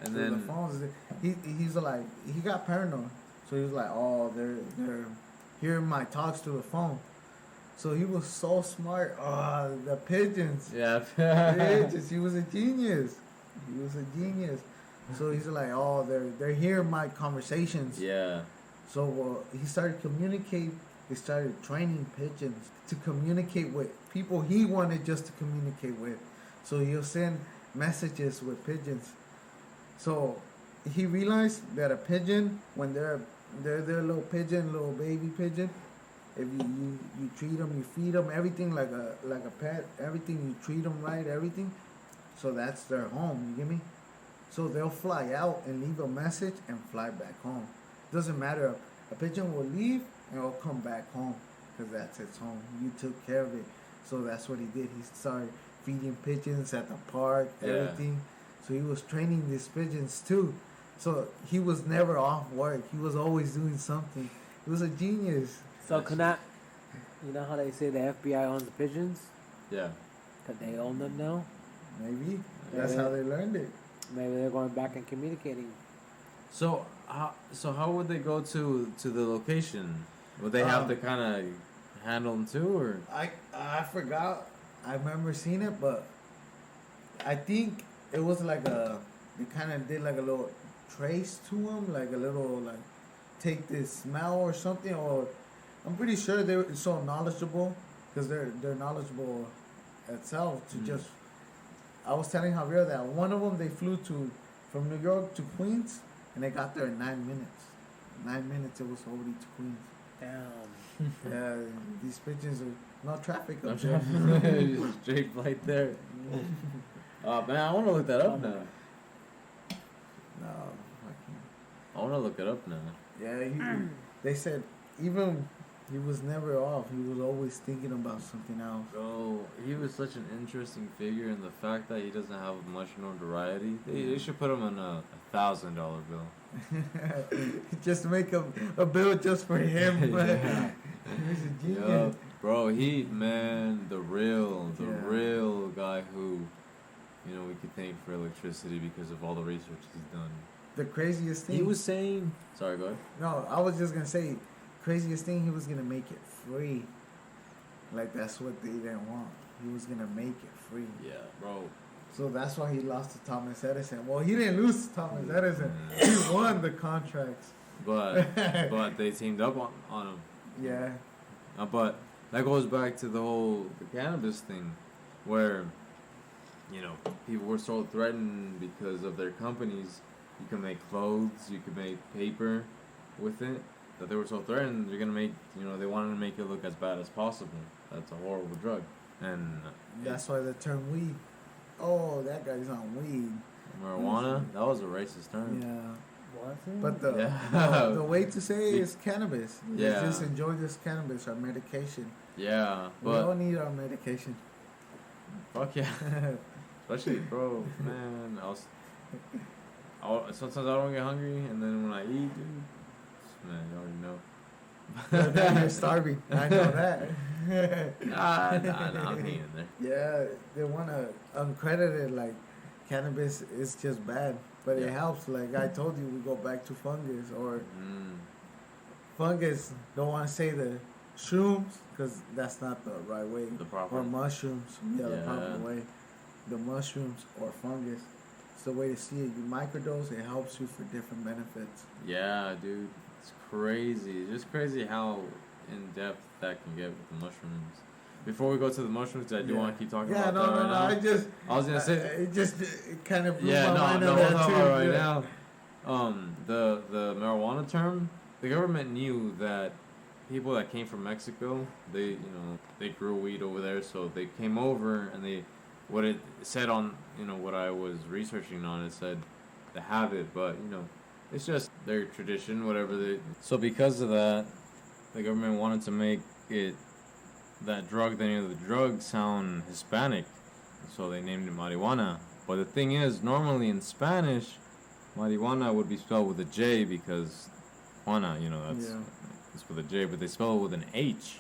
and Through then the phones. He's like he got paranoid, so he was like, oh, they're hearing my talks through the phone. So he was so smart. Oh, the pigeons. yeah, Pigeons. He was a genius. He was a genius. So he's like, oh, they're hearing my conversations. yeah, So he started communicating. He started training pigeons to communicate with people he wanted just to communicate with. So he'll send messages with pigeons. So he realized that a pigeon, when they're little pigeon, little baby pigeon, if you treat them, you feed them, everything like a pet, everything you treat them right, everything. So that's their home. You get me? So they'll fly out and leave a message and fly back home. Doesn't matter. A pigeon will leave and it'll come back home because that's its home. You took care of it. So that's what he did. He started feeding pigeons at the park, everything. So he was training these pigeons too. So he was never off work. He was always doing something. He was a genius. So can that, you know how they say the FBI owns the pigeons? yeah. That they own them now? Maybe. That's Yeah. how they learned it. Maybe they're going back and communicating. So how would they go to the location? Would they have to kind of handle them too, or? I forgot. I remember seeing it, but I think it was like they kind of did like a little trace to them, like a little like take this smell or something. Or I'm pretty sure they were so knowledgeable because they're knowledgeable itself to just. I was telling Javier that one of them they flew from New York to Queens and they got there in 9 minutes. 9 minutes it was already to Queens. Damn. Yeah, these pigeons are no traffic up Just there. straight flight there. Oh man, I want to look that up now. No, I can't. I want to look it up now. Yeah, they said even he was never off. He was always thinking about something else. Bro, he was such an interesting figure, and the fact that he doesn't have much notoriety, they should put him on a $1,000 bill. Just to make a bill just for him. Yeah. He's a genius. Yup. Bro, the real guy who, you know, we could thank for electricity because of all the research he's done. The craziest thing. He was saying, sorry, go ahead. No, I was just gonna say, craziest thing, he was gonna make it free. Like that's what they didn't want. He was gonna make it free. Yeah, bro. So that's why he lost to Thomas Edison. Well, he didn't lose to Thomas Edison. He won the contracts. But they teamed up on him. Yeah. But that goes back to the cannabis thing, where, you know, people were so threatened because of their companies. You can make clothes, you can make paper with it. That they were so threatened, they're gonna make, you know, they wanted to make it look as bad as possible. That's a horrible drug, and That's why the term weed. Oh, that guy's on weed. marijuana. That was a racist term. Yeah. Was it? But the Yeah. the way to say it is cannabis. Yeah. Just enjoy this cannabis, our medication. Yeah, We all but need our medication. fuck yeah, especially bro, man. Sometimes I don't get hungry, and then when I eat, dude, man, you already know. But then you're starving. I know that. Nah, I'm hanging in there. Yeah, they want to uncredited like cannabis is just bad, but it Yeah. helps. Like I told you, we go back to fungus or Mm. fungus. Don't want to say the shrooms because that's not the right way. The proper. Or mushrooms. Yeah, the Yeah. proper way. The mushrooms or fungus. It's the way to see it. You microdose, it helps you for different benefits. Yeah, dude, it's crazy. It's just crazy how in depth that can get with the mushrooms. Before we go to the mushrooms, I do Yeah. want to keep talking Yeah, about no, that no, right no. now. I was gonna say, it kind of blew yeah, my mind no, on we'll that talk too. about it right Yeah. now. The marijuana term, the government knew that people that came from Mexico, they grew weed over there, so they came over and what it said on, what I was researching on, it said they have it, but it's just their tradition, whatever so because of that, the government wanted to make it that drug, the name of the drug sound Hispanic, so they named it marijuana. But the thing is, normally in Spanish, marijuana would be spelled with a J because Juana, that's it's with a J, but they spell it with an H,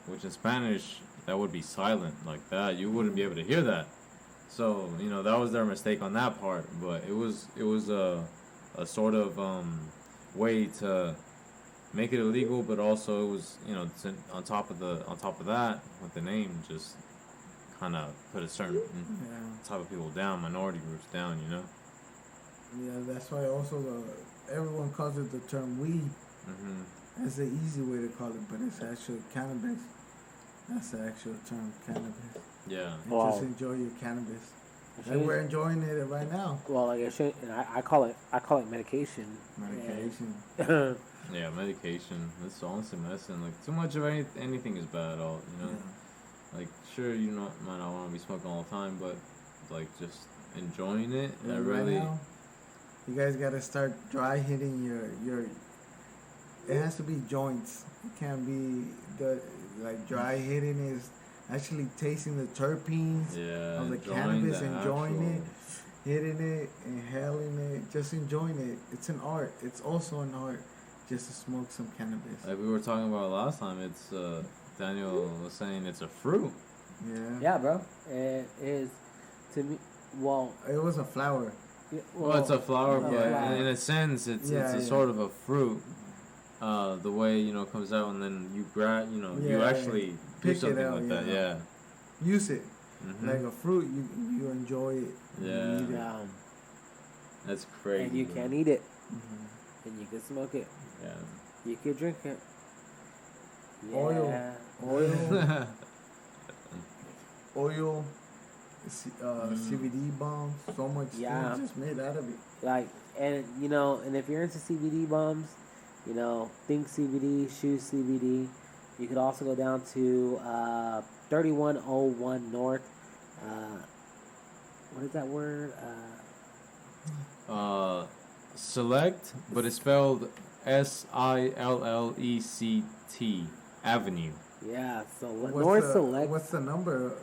which in Spanish that would be silent like that. You wouldn't be able to hear that. So that was their mistake on that part. But it was a sort of way to make it illegal, but also it was on top of that with the name just kind of put a certain type of people down, minority groups down. Yeah, that's why also everyone calls it the term weed. That's the easy way to call it, but it's actually cannabis. That's the actual term, cannabis. Yeah. And just enjoy your cannabis. And we're enjoying it right now. Well, like I call it medication. Medication. Yeah, medication. That's honestly medicine. Like too much of anything is bad at all. Like sure you might not want to be smoking all the time, but like just enjoying it. Yeah, really. Right now, you guys gotta start dry hitting your. It has to be joints. It can't be dry hitting is actually tasting the terpenes of the cannabis, enjoying it, hitting it, inhaling it, just enjoying it. It's an art. It's also an art just to smoke some cannabis. Like we were talking about last time, it's Daniel was saying it's a fruit. Yeah. Yeah, bro. It is to me. Well, it was a flower. Well, it's a flower, but in a sense, it's a sort of a fruit. The way it comes out, and then you grab, you actually do something like that. Yeah. Use it like a fruit. You enjoy it. Yeah. You eat it. That's crazy. And you can eat it, and you can smoke it. Yeah. You can drink it. Yeah. Oil. CBD bombs. So much stuff just made out of it. Like, and if you're into CBD bombs. Think CBD, Shoes CBD. You could also go down to 3101 North. What is that word? Select, but it's spelled SILLECT Avenue. Yeah, so North Select. What's the number?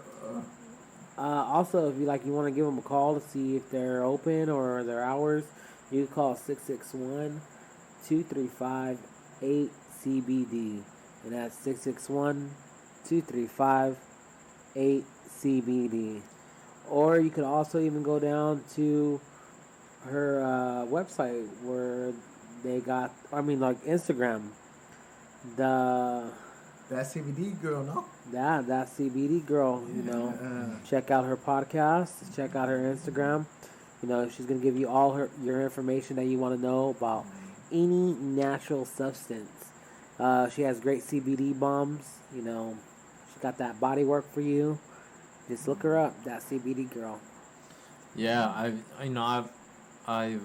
Also, if you want to give them a call to see if they're open or their hours, you can call 661-235-8CBD, and that's 661-235-8CBD. Or you could also even go down to her website where they got, Instagram. That CBD girl, no? That CBD girl, check out her podcast, check out her Instagram. She's going to give you all your information that you want to know about any natural substance. She has great CBD bombs. She got that body work for you. Just look her up, that CBD girl. Yeah, I've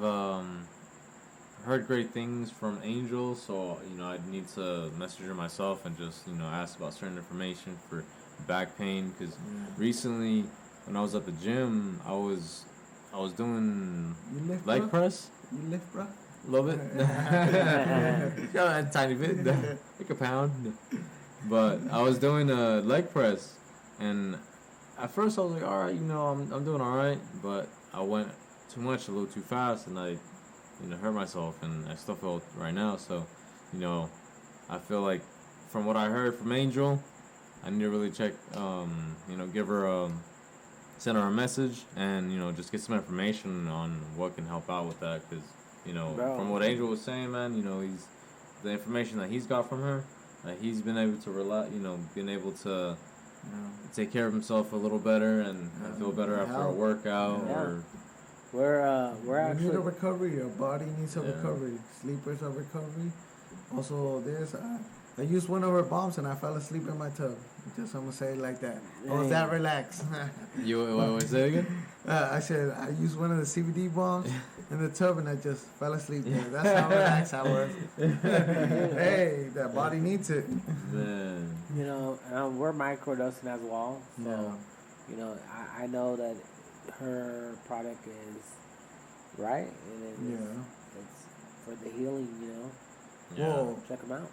heard great things from Angel, so I need to message her myself and just ask about certain information for back pain, because recently when I was at the gym, I was doing leg press. You lift, bro? A little bit. Yeah, a tiny bit. Like a pound. But I was doing a leg press, and at first I was like, alright, I'm doing alright, but I went too much, a little too fast, and I hurt myself, and I still feel it right now. So I feel like from what I heard from Angel, I need to really check, give her send her a message, and just get some information on what can help out with that, because from what Angel was saying, man, he's the information that he's got from her, that he's been able to been able to take care of himself a little better and feel better after a workout or. We're actually need a recovery. Your body needs a recovery. Sleepers are recovery. Also, I used one of her bombs and I fell asleep in my tub. I'm gonna say it like that. I was that relaxed. You what say it again? I said I used one of the CBD bombs in the tub and I just fell asleep there. That's how relaxed I was. Hey, that body needs it. Man. We're microdosing as well. So, I know that her product is right, and it's for the healing. Yeah. Check them out.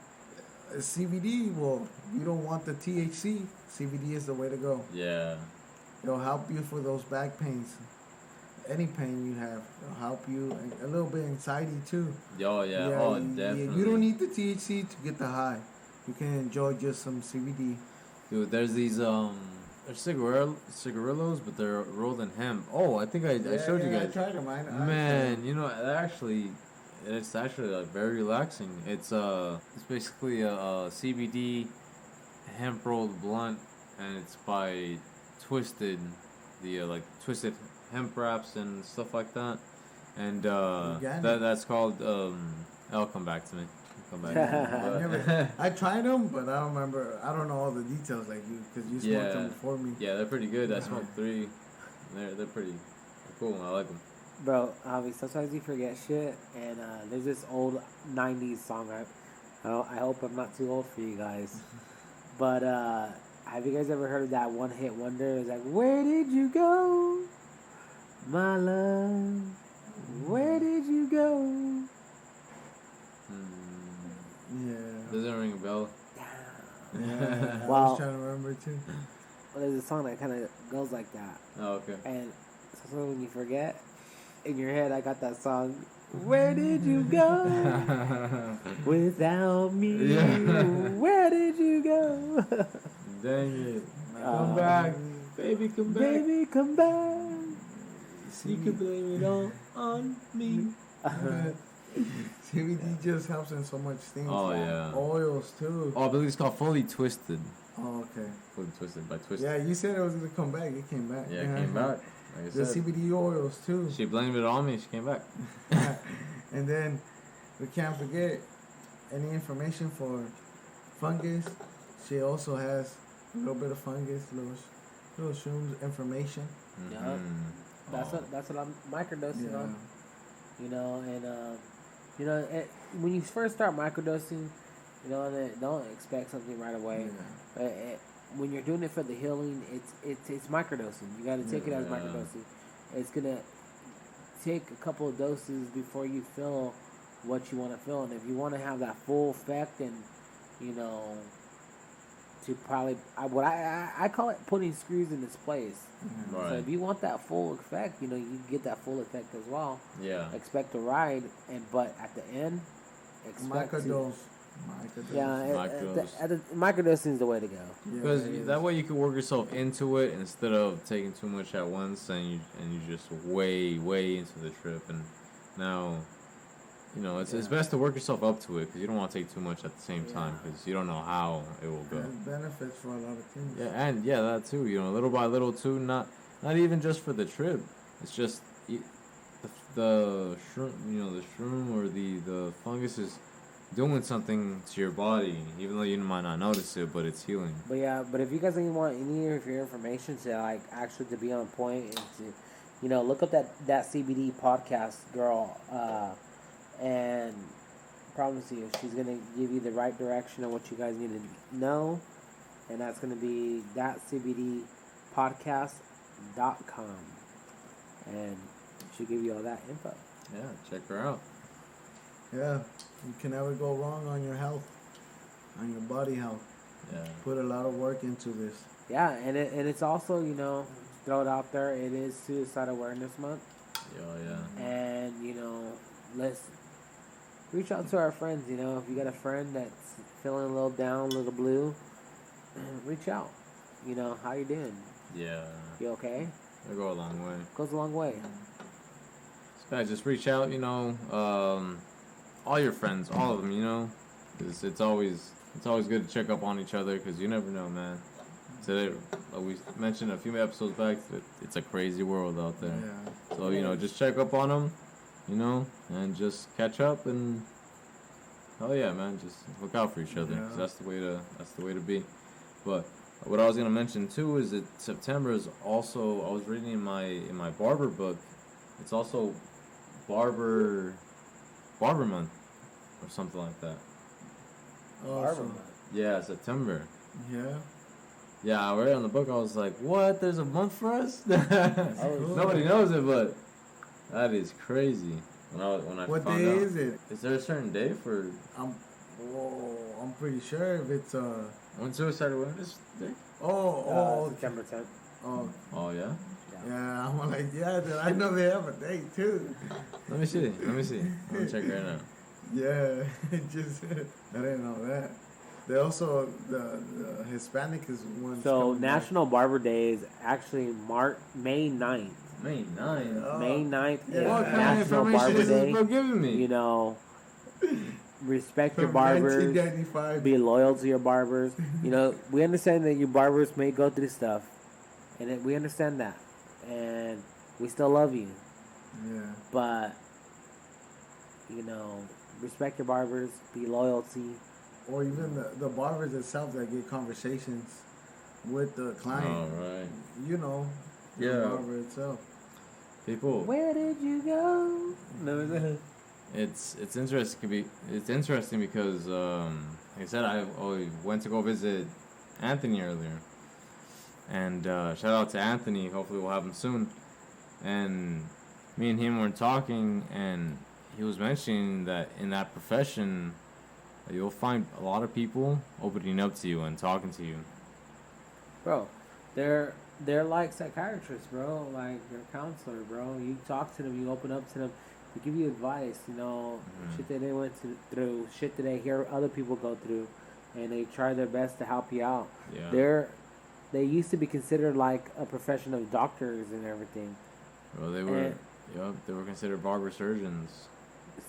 CBD, well, you don't want the THC. CBD is the way to go. Yeah. It'll help you for those back pains. Any pain you have, it'll help you. And a little bit anxiety too. Oh yeah. Oh, definitely. You don't need the THC to get the high. You can enjoy just some CBD. Dude, there's these they're cigarillos, but they're rolled in hemp. Oh, I think I showed you guys. I tried them. Man, you know, it's actually like very relaxing. It's basically a CBD hemp rolled blunt, and it's by Twisted, the like Twisted hemp wraps and stuff like that. And that's called I'll come back to me. I tried them, but I don't remember. I don't know all the details like you, because you smoked them before me. Yeah, they're pretty good. I smoked 3. They're pretty cool. I like them. Bro, sometimes you forget shit, and there's this old 90s song. I hope I'm not too old for you guys. But have you guys ever heard of that one-hit wonder? It's like, where did you go, my love? Where did you go? Yeah. Doesn't ring a bell. Yeah, I Well, was trying to remember too. Well, there's a song that kind of goes like that. Oh, okay. And sometimes when you forget, in your head, I got that song. Where did you go without me? Yeah. Where did you go? Dang it. Come back. Baby, come back. Baby, come back. You can blame it all on me. CBD just helps in so much things. Oh, yeah. Oils too. Oh, I believe it's called Fully Twisted. Oh, okay. Fully Twisted by Twisted. Yeah, you said it was gonna come back. It came back. Yeah, it came back. Like I The said. CBD oils too. She blamed it on me. She came back. And then we can't forget any information for fungus. She also has a little bit of fungus, little shrooms information. Yup. That's what I'm microdosing on. You know, and when you first start microdosing, you know, don't expect something right away. Yeah. When you're doing it for the healing, it's microdosing. You got to take it as microdosing. It's gonna take a couple of doses before you feel what you want to feel, and if you want to have that full effect, and you know, to probably I call it putting screws in its place. Right. So if you want that full effect, you know, you get that full effect as well. Yeah. Expect to ride, but at the end, expect Microdose. Microdosing is the way to go. Because that way you can work yourself into it instead of taking too much at once, and you just way into the trip, and now, you know, it's best to work yourself up to it, because you don't want to take too much at the same time, because you don't know how it will go. It benefits for a lot of things. Yeah, and that too. You know, little by little too. Not even just for the trip. It's just the shroom. You know, the shroom or the fungus is doing something to your body, even though you might not notice it, but it's healing. But if you guys want any of your information to actually to be on point and to, you know, look up that CBD podcast girl, and promise you she's gonna give you the right direction on what you guys need to know, and that's gonna be thatcbdpodcast.com, and she'll give you all that info. Yeah, check her out. Yeah, you can never go wrong on your health, on your body health. Yeah. Put a lot of work into this. Yeah, and it's also, you know, throw it out there. It is Suicide Awareness Month. Yeah. And, you know, let's reach out to our friends. You know, if you got a friend that's feeling a little down, a little blue, reach out. You know, how you doing? Yeah. You okay? It'll go a long way. Goes a long way. So guys, just reach out. You know, all your friends, all of them. You know, 'cause it's always good to check up on each other, because you never know, man. Today, like we mentioned a few episodes back, it's a crazy world out there. Yeah. So, you know, just check up on them, you know, and just catch up, and oh yeah, man, just look out for each other. 'Cause that's the way to be. But what I was gonna mention too is that September is also, I was reading in my barber book, it's also barber month or something like that. Awesome. Yeah, September. Yeah. Yeah, I read on the book. I was like, "What? There's a month for us?" Cool. Nobody knows it, but that is crazy. When I What found day out. is it? Is there a certain day for? I'm pretty sure if it's When Suicide Awareness Day? September 10th. Oh yeah. Yeah, I'm like, yeah, dude, I know they have a date too. Let me see. I'm gonna check right now. Yeah, just I didn't know that. They also the Hispanic is one. So National Barber Day is actually May 9th. May 9th. May 9th Yeah. is What kind of National information Barber is this Day. bro giving me? You know, respect your From barbers. 1995. Be loyal to your barbers. You know, we understand that your barbers may go through stuff, and we understand that, and we still love you. Yeah. But you know, respect your barbers. Be loyalty. Or even the barbers itself that get conversations with the client. All right. You know, the Yeah. barber itself. People. Where did you go? No, It's interesting. It's interesting because like I said, I went to go visit Anthony earlier, and shout out to Anthony. Hopefully, we'll have him soon. And me and him were talking, and he was mentioning that in that profession, you'll find a lot of people opening up to you and talking to you. bro, they're like psychiatrists, bro. Like they're counselor, bro. You talk to them, you open up to them, they give you advice. You know, shit that they went through, shit that they hear other people go through, and they try their best to help you out. Yeah. They used to be considered like a profession of doctors and everything. Well, they were. They were considered barber surgeons.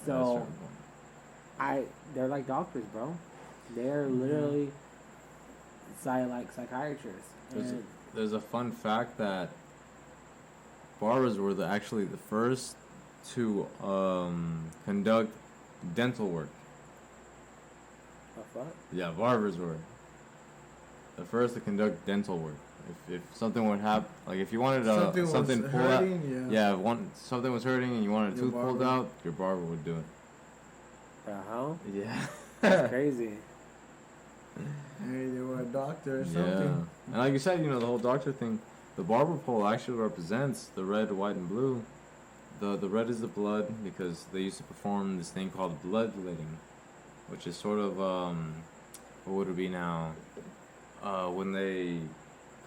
So, they're like doctors, bro. They're literally like psychiatrists. There's a fun fact that barbers were actually the first to conduct dental work. What? Yeah, barbers were the first to conduct dental work. If something would happen, like if you wanted something pulled hurting, out, if something was hurting and you wanted a tooth pulled out, your barber would do it. Yeah. That's crazy. Hey, they were a doctor or Yeah. something. And like you said, you know, the whole doctor thing, the barber pole actually represents the red, white, and blue. The red is the blood because they used to perform this thing called bloodletting, which is sort of, what would it be now? When they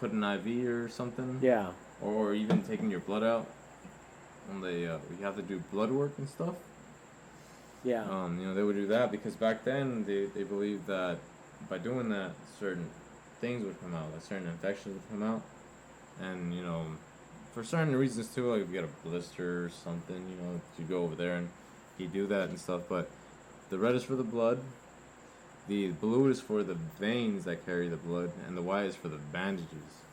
put an IV or something. Yeah. Or even taking your blood out. When they, you have to do blood work and stuff. Yeah. You know, they would do that because back then they believed that by doing that, certain things would come out, like certain infections would come out. And, you know, for certain reasons too, like if you get a blister or something, you know, you go over there and you do that and stuff. But the red is for the blood, the blue is for the veins that carry the blood, and the white is for the bandages.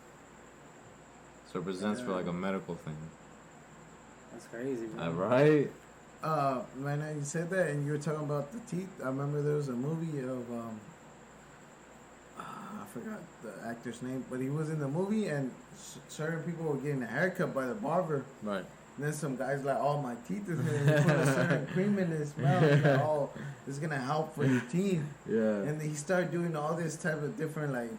So it represents for like a medical thing. That's crazy, bro. Right? Man, you said that and you were talking about the teeth. I remember there was a movie of I forgot the actor's name, but he was in the movie and certain people were getting a haircut by the barber. Right. And then some guys like, oh, my teeth is gonna put a certain cream in his mouth. Like, oh, it's gonna help for your teeth. Yeah. And he started doing all this type of different like.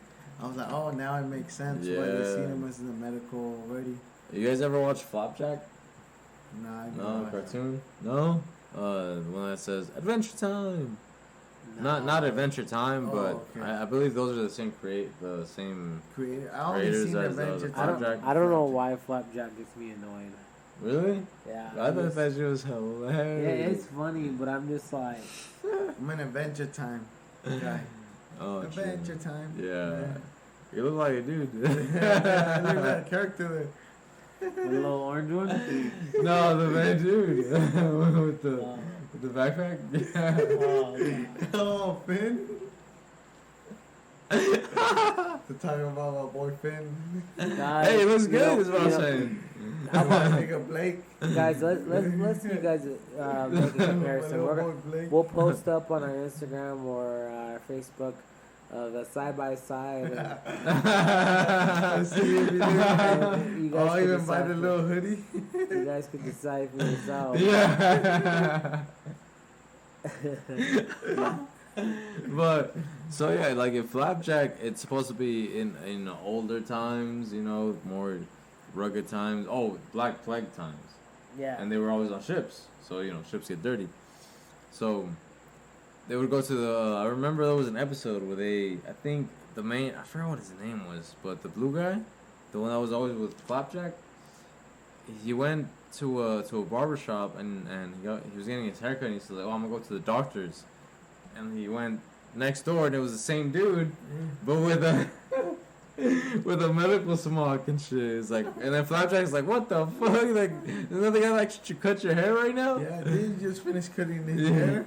I was like, oh, now it makes sense why they seen him as in the medical already. You guys ever watch Flapjack? Nah, I No, cartoon? No? The one that says Adventure Time. No. Not Adventure Time, but okay. I believe those are the same Creator. I only creators seen as Adventure the Time. Flapjack. I don't know why Flapjack gets me annoyed. Really? Yeah. I thought that shit was hilarious. Yeah, it's funny, but I'm just like. I'm an Adventure Time guy. Oh, Adventure true. Time. Yeah. You look like a dude. I look like a character there. With a little orange one? No, the man dude with the backpack. Yeah. Oh, okay. Oh, Finn. To talk about my boy Finn. Guys, Hey, it looks you good. know- Is what I'm you know, saying. How about nigga Blake? Guys, let's see you guys make a comparison. My little boy Blake. We'll post up on our Instagram or our Facebook the side by side. Let's see if you do. I'll even buy the little hoodie. You guys can decide for yourselves. Yeah. But so yeah, like if Flapjack, it's supposed to be in older times, you know, more rugged times. Oh, Black Plague times. Yeah. And they were always on ships, so you know ships get dirty. So they would go to the. I remember there was an episode where they. I think the main. I forgot what his name was, but the blue guy, the one that was always with Flapjack, he went to a barber shop and he was getting his haircut and he said like, oh, I'm gonna go to the doctor's, and he went next door and it was the same dude, but with a with a medical smock and shit. It's like, and then Flapjack's like, what the fuck? Like, is that the guy like cut your hair right now? Yeah, did you just finish cutting his hair?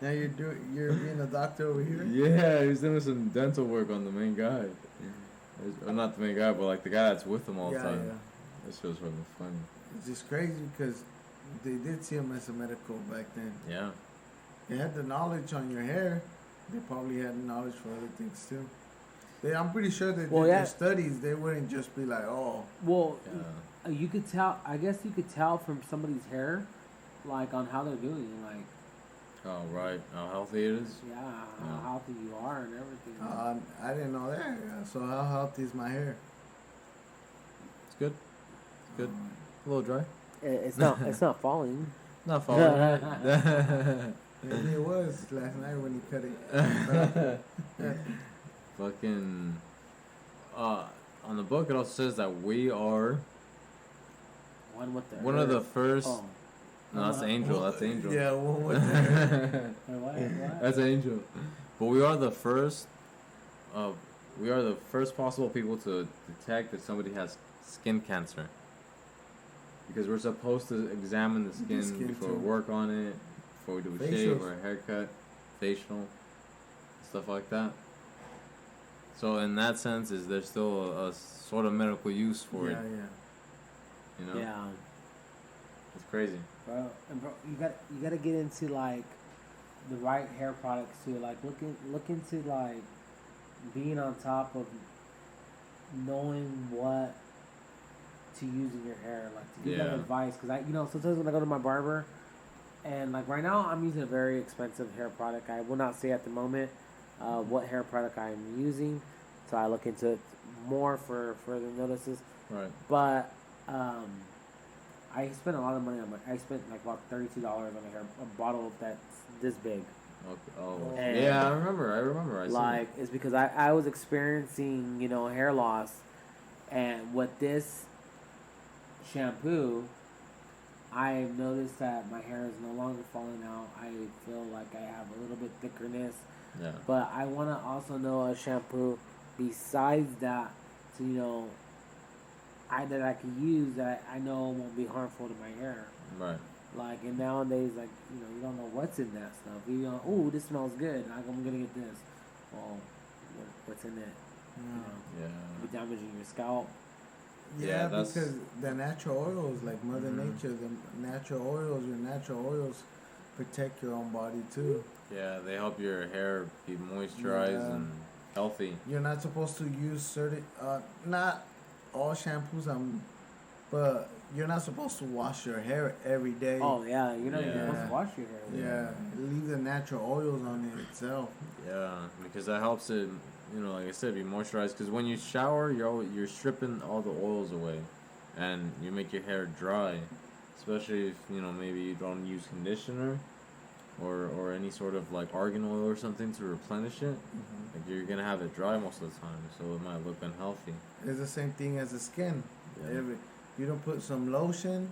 Now you're being a doctor over here. Yeah, he was doing some dental work on the main guy. Or not the main guy, but like the guy that's with him all the time. Yeah. That shit was fucking funny. It's just crazy because they did see him as a medical back then. Yeah. They had the knowledge on your hair. They probably had the knowledge for other things too. I'm pretty sure they did their studies. They wouldn't just be like, oh. Well, you could tell. I guess you could tell from somebody's hair, like on how they're doing, like. Oh right, how healthy it is. Yeah, how healthy you are and everything. I didn't know that. So how healthy is my hair? It's good. It's good. A little dry. It's not. It's not falling. Not falling. Maybe it was last night when he cut it. Fucking. On the book, it also says that we are one of the first. Oh. No, that's Angel. That's Angel. Yeah, one with that. What? That's Angel. But we are the first. We are the first possible people to detect that somebody has skin cancer. Because we're supposed to examine the skin before we work on it, before we do a shave or a haircut, facial, stuff like that. So in that sense, there's still a sort of medical use for it? Yeah. You know? Yeah. It's crazy. Bro, you gotta get into like the right hair products too. Like look into like being on top of knowing what to use in your hair, like to give that advice. Because sometimes when I go to my barber, and like right now I'm using a very expensive hair product. I will not say at the moment what hair product I'm using, so I look into it more for further notices. Right. But I spent a lot of money on I spent like about $32 on a bottle that's this big. Okay. Oh. Yeah, I remember. It's because I was experiencing, hair loss, and with this shampoo, I noticed that my hair is no longer falling out. I feel like I have a little bit thickerness. Yeah. But I want to also know a shampoo besides that to, that I can use that I know won't be harmful to my hair. Right. Like, and nowadays, like, you don't know what's in that stuff. You oh, this smells good. I'm going to get this. Well, what's in it? Be damaging your scalp. Yeah, because the natural oils, like Mother Nature, the natural oils protect your own body too. Yeah, they help your hair be moisturized and healthy. You're not supposed to use certain, not all shampoos, but you're not supposed to wash your hair every day. Oh yeah, you're not even supposed to wash your hair. Yeah, leave the natural oils on it itself. Yeah, because that helps it, like I said, be moisturized. Because when you shower, you're stripping all the oils away, and you make your hair dry. Especially if maybe you don't use conditioner, or any sort of like argan oil or something to replenish it. Mm-hmm. Like you're gonna have it dry most of the time, so it might look unhealthy. It's the same thing as the skin. Yeah. If you don't put some lotion,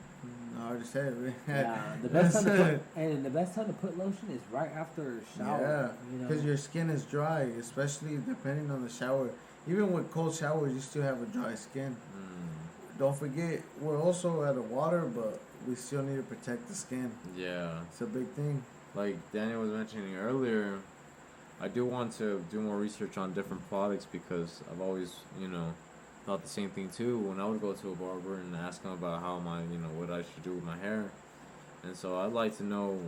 I already said it. Yeah, the best time to put lotion is right after a shower. Yeah, because your skin is dry, especially depending on the shower. Even with cold showers, you still have a dry skin. Don't forget, we're also out of water, but we still need to protect the skin. Yeah, it's a big thing. Like Daniel was mentioning earlier, I do want to do more research on different products because I've always, thought the same thing too. When I would go to a barber and ask him about how what I should do with my hair, and so I'd like to know,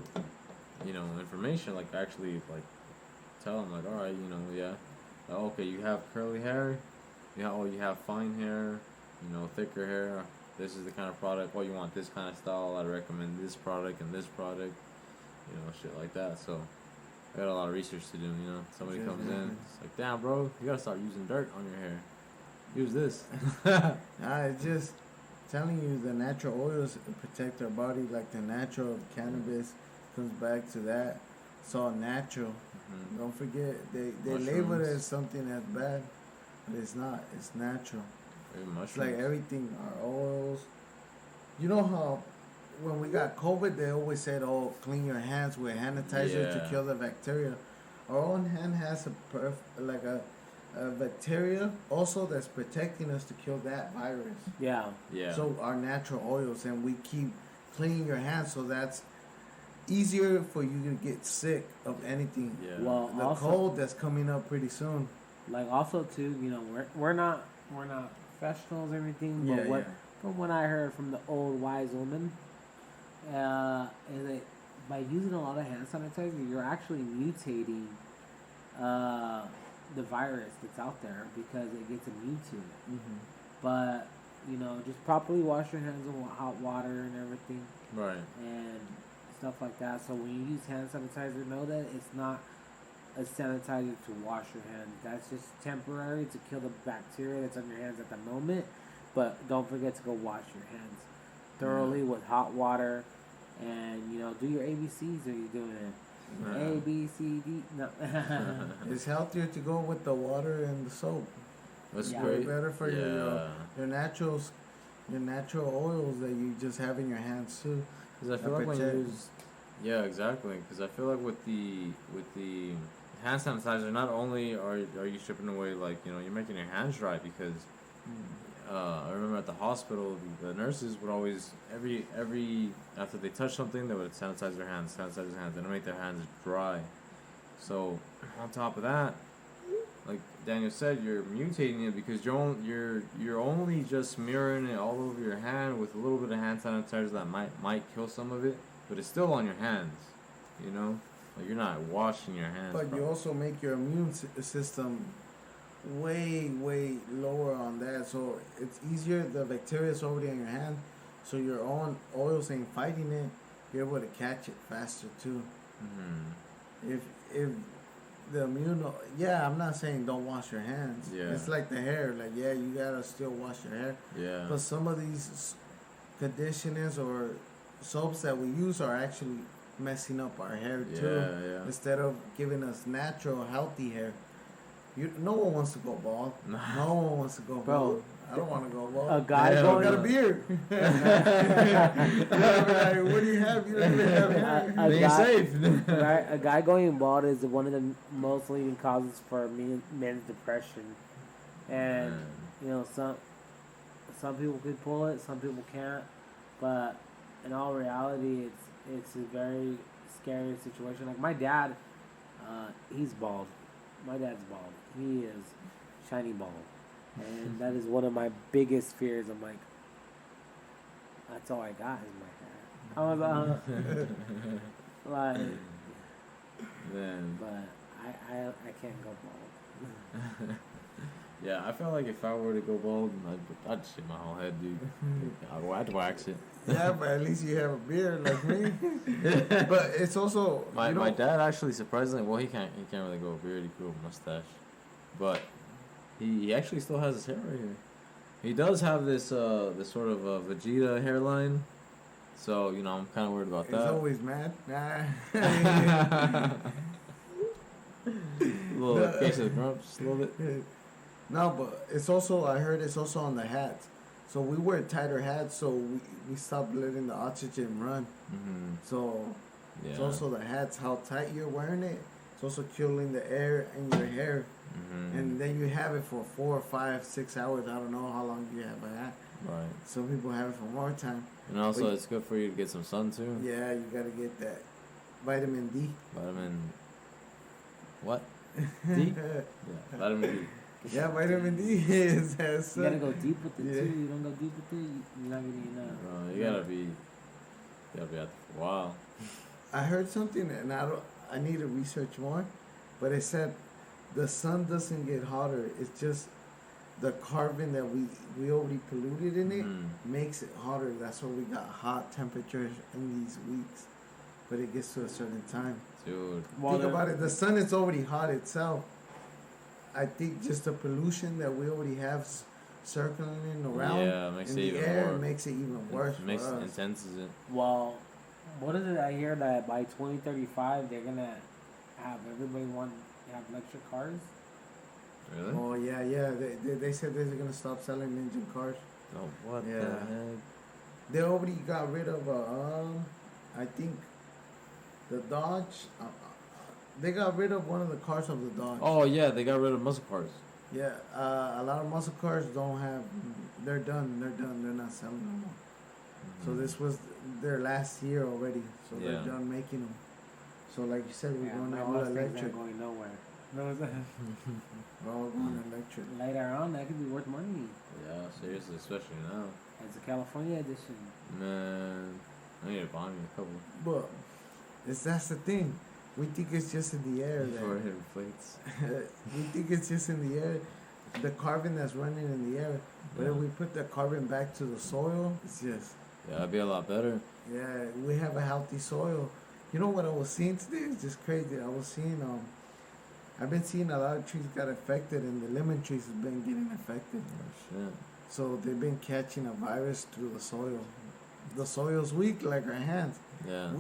information, like actually like tell him like, all right, okay, you have curly hair, you have fine hair, thicker hair. This is the kind of product. Well, you want this kind of style. I recommend this product and this product. Shit like that. So I got a lot of research to do. Somebody comes in, it's like, damn, bro, you gotta start using dirt on your hair. Use this. It's just telling you the natural oils protect our body, like the natural cannabis comes back to that. It's all natural. Mm-hmm. Don't forget, they Mushrooms. label it as something that's bad, but it's not. It's natural. It's like everything, our oils. You know how when we got COVID, they always said, "Oh, clean your hands with hand sanitizer to kill the bacteria." Our own hand has a bacteria also that's protecting us to kill that virus. Yeah. Yeah. So our natural oils, and we keep cleaning your hands, so that's easier for you to get sick of anything. Yeah. Well, The also, cold that's coming up pretty soon. like also too, you know, we're not professionals or anything, but from what I heard from the old wise woman, is that by using a lot of hand sanitizer, you're actually mutating the virus that's out there because it gets immune to it. Mm-hmm. But you know, just properly wash your hands with hot water and everything, Right. and stuff like that. So when you use hand sanitizer, know that it's not a sanitizer to wash your hands. That's just temporary to kill the bacteria that's on your hands at the moment. But don't forget to go wash your hands thoroughly with hot water, and you know, do your ABCs. Are you doing it? A B C D. No. It's healthier to go with the water and the soap. That's Yeah. great. Better for your naturals, your natural oils that you just have in your hands too. Because I feel like when you use, yeah, exactly. Because I feel like with the hand sanitizer, not only are you stripping away, like, you know, you're making your hands dry, because I remember at the hospital, the nurses would always every after they touch something, they would sanitize their hands, and make their hands dry. So on top of that, like Daniel said, you're mutating it because you're only just smearing it all over your hand with a little bit of hand sanitizer that might kill some of it, but it's still on your hands. You know, like you're not washing your hands. But you also make your immune system way lower on that, so it's easier. The bacteria is already in your hand, so your own oils ain't fighting it. You're able to catch it faster too. Mm-hmm. If the immune, I'm not saying don't wash your hands. Yeah. It's like the hair. Like, you gotta still wash your hair. Yeah. But some of these conditioners or soaps that we use are actually messing up our hair too. Yeah. Instead of giving us natural, healthy hair. No one wants to go bald. No one wants to go bald. I don't want to go bald. A guy going got a beard. What do you have? You don't even have hair. Being safe. Right? A guy going bald is one of the most leading causes for men's depression, and you know, some people could pull it, some people can't, but in all reality, it's a very scary situation. Like my dad, he's bald. My dad's bald. He is shiny bald. And that is one of my biggest fears. I'm like, that's all I got is my hair. I was like, Then. but I can't go bald. Yeah, I feel like if I were to go bald, I'd shave my whole head, dude. I'd wax it. Yeah, but at least you have a beard like me. But it's also my dad actually, surprisingly, well, he can't really grow a beard. He grew a mustache, but he actually still has his hair right here. He does have this sort of Vegeta hairline, so you know I'm kind of worried about that. He's always mad. A little case of the grumps, just a little bit. No, but it's also, I heard it's also on the hats. So we wear tighter hats, so we stopped letting the oxygen run. Mm-hmm. So it's also the hats, how tight you're wearing it. It's also killing the air in your hair. Mm-hmm. And then you have it for 4, 5, 6 hours. I don't know how long you have a hat. Right. Some people have it for more time. And also, it's good for you to get some sun too. Yeah, you gotta get that vitamin D. Vitamin. What? D? Yeah, vitamin D. Yeah, vitamin D has You gotta go deep with it too. You don't go deep with it, you're not getting enough. You gotta be out there for a while. I heard something, and I need to research more, but it said the sun doesn't get hotter. It's just the carbon that we already polluted in it makes it hotter. That's why we got hot temperatures in these weeks. But it gets to a certain time. Dude. Think about it. The sun is already hot itself. I think just the pollution that we already have circling around makes in it the even air more. makes it even worse. It makes for it us. intenses it. Well, what is it I hear that by 2035 they're gonna have everybody want to have electric cars. Really? Oh yeah. They said they're gonna stop selling engine cars. Oh, what Yeah. the heck? They already got rid of I think the Dodge. They got rid of one of the cars of the Dodge. Oh yeah, they got rid of muscle cars. Yeah, a lot of muscle cars don't have. They're done. They're not selling no more. So this was their last year already. So they're Yeah. done making them. So like you said, we're Yeah, going my all Mustangs electric. ain't going nowhere. No, it's not. We're all going electric. Later on, that could be worth money. Yeah, seriously, especially now. It's a California edition. Man, I need to buy me a couple But that's the thing. We think it's just in the air. before it That, inflates. we think it's just in the air. The carbon that's running in the air. But if Yeah. we put the carbon back to the soil, it's just. Yeah, that'd be a lot better. Yeah, we have a healthy soil. You know what I was seeing today? It's just crazy. I was seeing I've been seeing a lot of trees got affected, and the lemon trees have been getting affected. Oh shit. So they've been catching a virus through the soil. The soil's weak, like our hands. Yeah.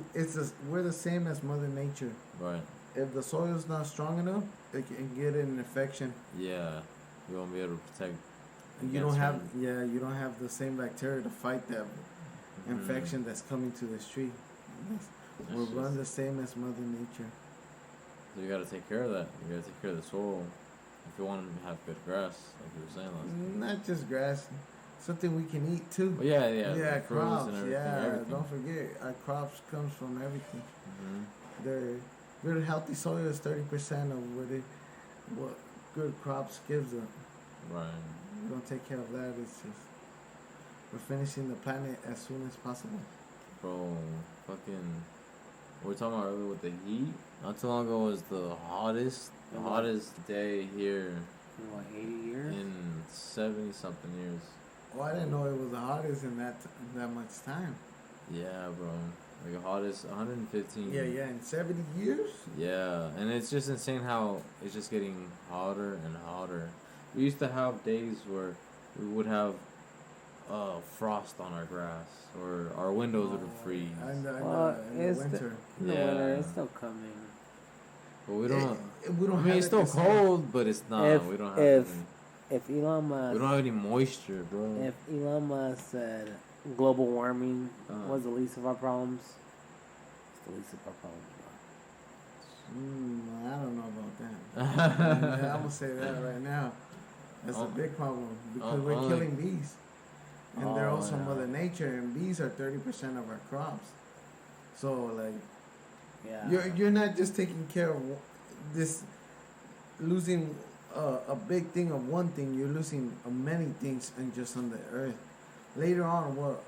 We're the same as Mother Nature. Right. If the soil's not strong enough, it can get an infection. Yeah. You won't be able to protect. And against you don't have the same bacteria to fight that infection that's coming to this tree. We're That's run just- the same as Mother Nature. So you gotta take care of that. You gotta take care of the soil if you want to have good grass, like you were saying last time. Not just grass, something we can eat too. But yeah, Yeah, the fruits crops. and everything. Yeah, everything. don't forget our crops comes from everything. Hmm. Their good healthy soil is 30% of what good crops gives them. Right. We don't take care of that. It's just we're finishing the planet as soon as possible. Bro, fucking. We were talking about earlier with the heat. Not too long ago was the hottest day here In what, 80 years? in 70 something years. Oh, I didn't know it was the hottest in that much time. Yeah, bro. Like the hottest 115. Yeah, in 70 years. Yeah, and it's just insane how it's just getting hotter and hotter. We used to have days where we would have frost on our grass, or our windows would freeze. In the it's winter. In the winter, it's still coming. But we don't. We don't I have mean, it's it still the same. cold, but it's not. If- We don't have. if- any, If Elon Musk, we don't have any moisture, bro. if Elon Musk said global warming was the least of our problems, it's the least of our problems. I don't know about that. I'm gonna say that right now. That's a Oh. big problem because Oh, we're only- killing bees, and they're Oh, also yeah. Mother Nature, and bees are 30% of our crops. So like, Yeah. you're not just taking care of this, losing a big thing of one thing. You're losing many things and just on the earth. Later on, what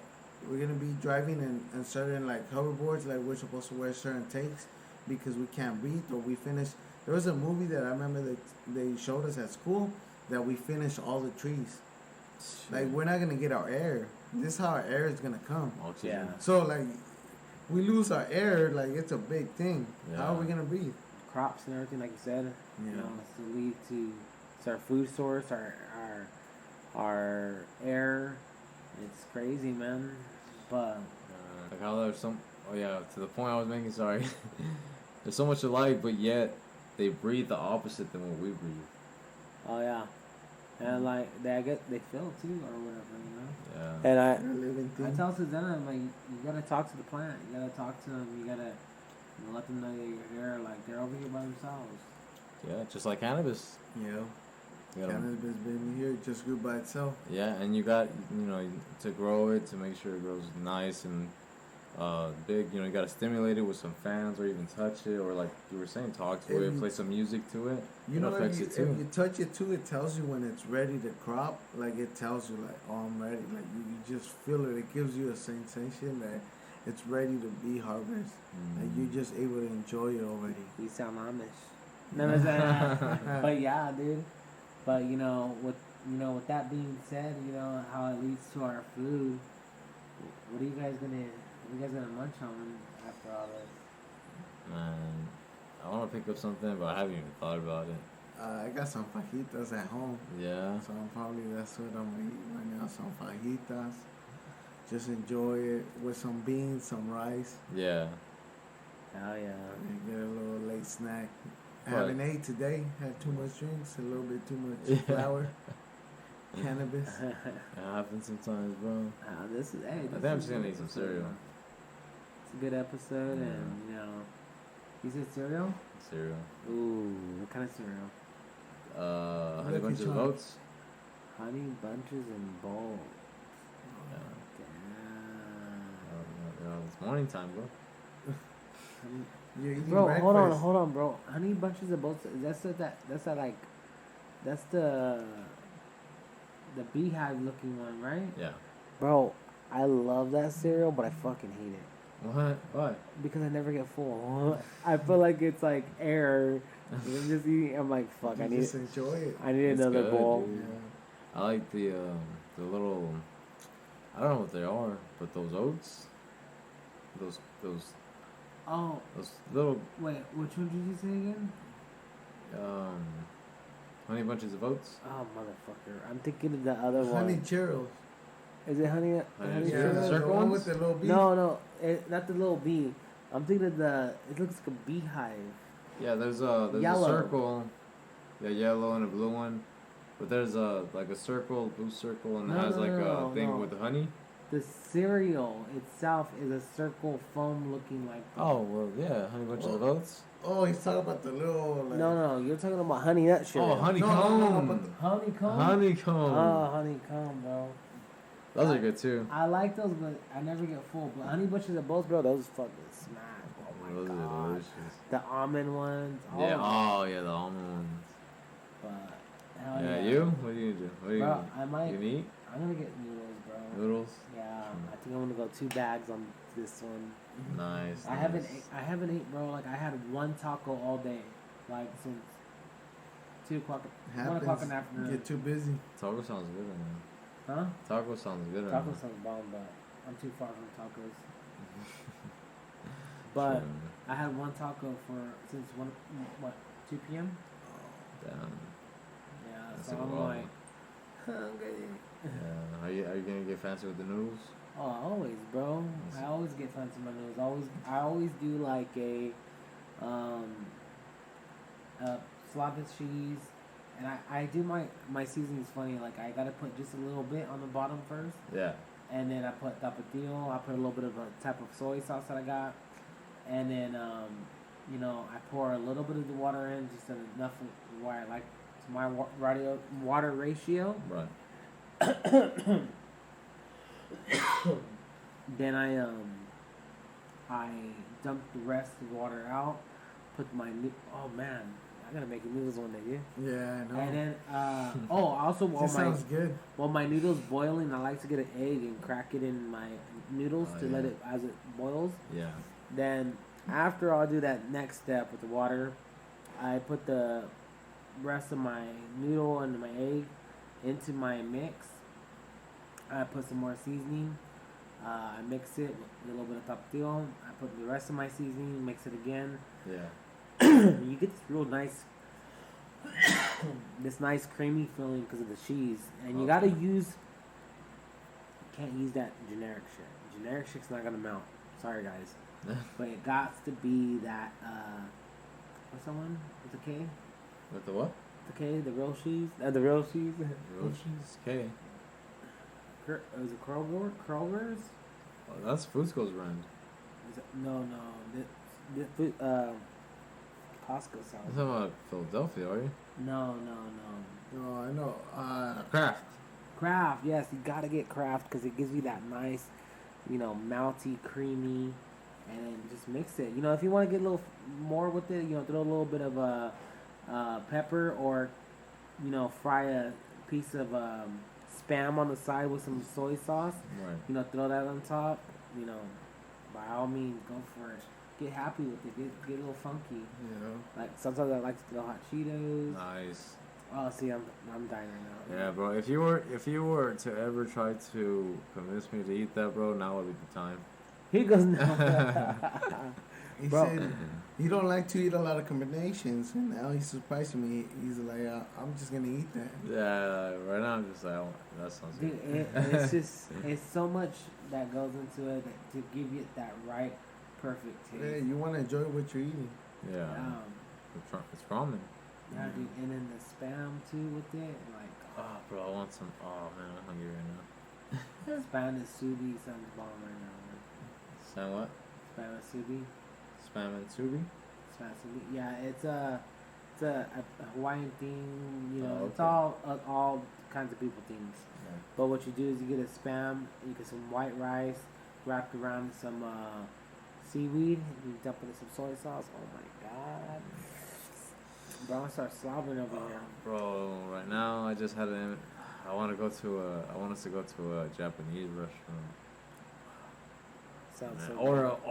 we're gonna be driving in certain like hoverboards, like we're supposed to wear certain takes because we can't breathe or we finish. There was a movie that I remember that they showed us at school that we finished all the trees. Like we're not gonna get our air. This is how our air is gonna come. Oxygen. Yeah. So like, we lose our air. Like it's a big thing. How are we Yeah. gonna breathe? Crops and everything, like you said, you know, it's the lead to it's our food source, our air. It's crazy, man. But Like how there's some. Oh yeah, to the point I was making. Sorry. There's so much alike, but yet they breathe the opposite than what we breathe. oh yeah, and like they feel too or whatever, you know. Yeah. And They're a living I thing. tell Susanna, I'm like, you gotta talk to the plant. You gotta talk to them. You gotta let them know that you're here. Like they're over here by themselves. Yeah, just like cannabis. Yeah. You gotta- Cannabis been here, it just grew by itself. Yeah, and you got to grow it to make sure it grows nice and big. You got to stimulate it with some fans or even touch it or like you were saying, talk to If it, you- play some music to it. You It know, affects if it too. you touch it too, it tells you when it's ready to crop. Like it tells you, like, oh, I'm ready. Like you just feel it. It gives you a sensation that it's ready to be harvested. Like you're just able to enjoy it already. You sound Amish. No, no, no. But yeah, dude. But with that being said, how it leads to our food. What are you guys gonna munch on after all this? Man, I want to pick up something, but I haven't even thought about it. I got some fajitas at home, Yeah. so that's what I'm gonna eat right now. Some fajitas. Just enjoy it with some beans, some rice. Yeah. Hell yeah. And get a little late snack. I What? haven't ate today. Had too much drinks, a little bit too much Yeah. flour, cannabis. It happens sometimes, bro. This is hey. I This think I'm is just gonna a eat some good cereal. episode. It's a good episode, Yeah. and you know, you said cereal. Cereal. Ooh, what kind of cereal? Honey Lucky Bunches of Charms. Oats. Honey bunches and bowls. Yeah. Damn. It's morning time, bro. Honey- You're eating Bro, breakfast. hold on, bro. Honey bunches of both. That's the beehive looking one, right? Yeah. Bro, I love that cereal, but I fucking hate it What? Why? because I never get full. I feel like it's like air. I'm just eating. I'm like, fuck. You I need. just enjoy it. I need It's another good, bowl. dude. Yeah. I like the little. I don't know what they are, but those oats. Those Oh, little wait. Which one did you say again? Honey Bunches of Oats. Oh, motherfucker. I'm thinking of the other Honey one. churros. Is it honey? Honey Yeah, Churros? the Circle one ones? with the little bee. No, not the little bee. I'm thinking of it looks like a beehive. Yeah, there's Yellow. a circle. Yeah, yellow and a blue one. But there's like a circle, blue circle, and it has like a thing with honey. The cereal itself is a circle foam looking like. Oh well, yeah, Honey Bunches of Oats. Oh, he's talking about the little. Like, No, you're talking about honey nut cereal. Oh, honeycomb. No, but Honeycomb. Honeycomb. Oh, honeycomb, bro. Those are good too. I like those, but I never get full. But honey bunches of both, bro. Those fucking smack. Oh my Those are god. delicious. The almond ones. Yeah. of them. Oh yeah, the almond ones. But hell Yeah, yeah. you? What do you do? What do you? Bro, I might. You eat I'm gonna get noodles, bro. noodles? Yeah, I think I'm gonna go 2 bags on this one. Nice. I haven't ate, bro. Like I had one taco all day, like since 2 o'clock, 1 o'clock in the afternoon. Get too busy. Taco sounds good, man. Huh? Taco sounds good. Taco man. sounds bomb, but I'm too far from tacos. But Sure. I had one taco since 2 p.m. Damn. Yeah, That's so a I'm while. like, hungry. Yeah. Are you gonna get fancy with the noodles? Oh, always, bro. I always get fancy with my noodles. I always do like a Slavic cheese, and I do my seasoning's funny. Like I gotta put just a little bit on the bottom first, Yeah. and then I put tapatio. I put a little bit of a type of soy sauce that I got, and then I pour a little bit of the water in, just enough where I like to my water ratio. Right. Then I dump the rest of the water out. Put oh man, I gotta make noodles one day, yeah. Yeah, I know. And then also while This sounds good. my noodles boiling, I like to get an egg and crack it in my noodles Oh, to yeah. let it as it boils. Yeah. Then after I'll do that next step with the water, I put the rest of my noodle and my egg into my mix. I put some more seasoning. I mix it with a little bit of tapatio. I put the rest of my seasoning, mix it again. Yeah. You get this real nice, this nice creamy feeling because of the cheese. And you gotta use, you can't use that generic shit. Generic shit's not gonna melt. Sorry guys. But it got to be that, what's that one? With the K? With the what? The K, the real cheese? The real cheese? Real cheese. Okay. Is it Kroger's? Oh, that's Fusco's brand. No. This Costco You're sounds. talking about Philadelphia, are you? No. Oh, I know. Kraft. Kraft, yes, you gotta get Kraft because it gives you that nice, mounty, creamy, and then just mix it. If you want to get a little more with it, throw a little bit of pepper or, fry a piece of Spam on the side with some soy sauce. Right. Throw that on top. By all means, go for it. Get happy with it. Get a little funky. Like sometimes I like to throw hot Cheetos. Nice. Oh, see, I'm dying right now. Yeah, bro. If you were to ever try to convince me to eat that, bro, now would be the time. He goes no. He Bro. said he don't like to eat a lot of combinations, and now he's surprising me. He's like, I'm just gonna eat that. Yeah, right now I'm just like, oh, that sounds Dude, good. it's so much that goes into it to give you that right perfect taste. Hey, you want to enjoy what you're eating. Yeah. It's ramen. Yeah, dude, and then the spam too with it, like. Oh, bro, I want some. Oh man, I'm hungry right now. Spam and subi sounds bomb right now. Spam what? Spam and subi. Spam and subi. Spam and subi. Yeah, it's a Hawaiian thing. You know, Oh, it's okay. all kinds of people things. Yeah. But what you do is you get a spam, you get some white rice, wrapped around some seaweed, and you dump it in some soy sauce. Oh my god. Bro, I'm gonna start slobbering over here. Bro, right now I just had an. I want us to go to a Japanese restaurant. Sounds so Or good. a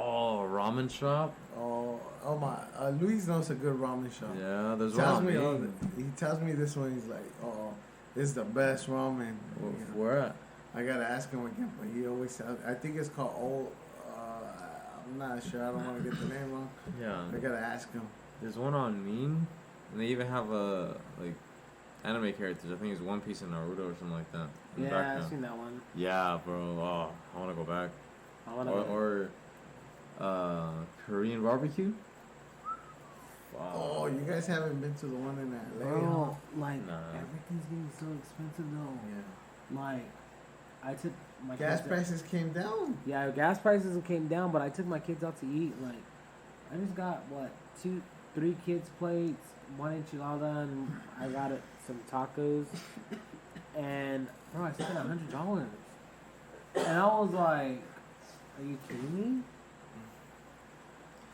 ramen shop. Oh my! Luis knows a good ramen shop. Yeah, there's Tells one. me he tells me this one. He's like, "Oh, this is the best ramen." Where at? I gotta ask him again, but he always tells. I think it's called Old. I'm not sure. I don't want to get the name wrong. Yeah. I gotta ask him. There's one on Meme, and they even have like anime characters. I think it's One Piece and Naruto or something like that. In the Yeah, I've background. seen that one. Yeah, bro. Oh, I want to go back. I wanna Or Korean barbecue. Oh, you guys haven't been to the one in LA? Bro, like Nah. everything's getting so expensive though. Yeah. Like, I took my Gas kids prices came down. Yeah, gas prices came down, but I took my kids out to eat. Like, I just got three kids plates, one enchilada, and I got some tacos. And bro, I spent $100, and I was like, "Are you kidding me?"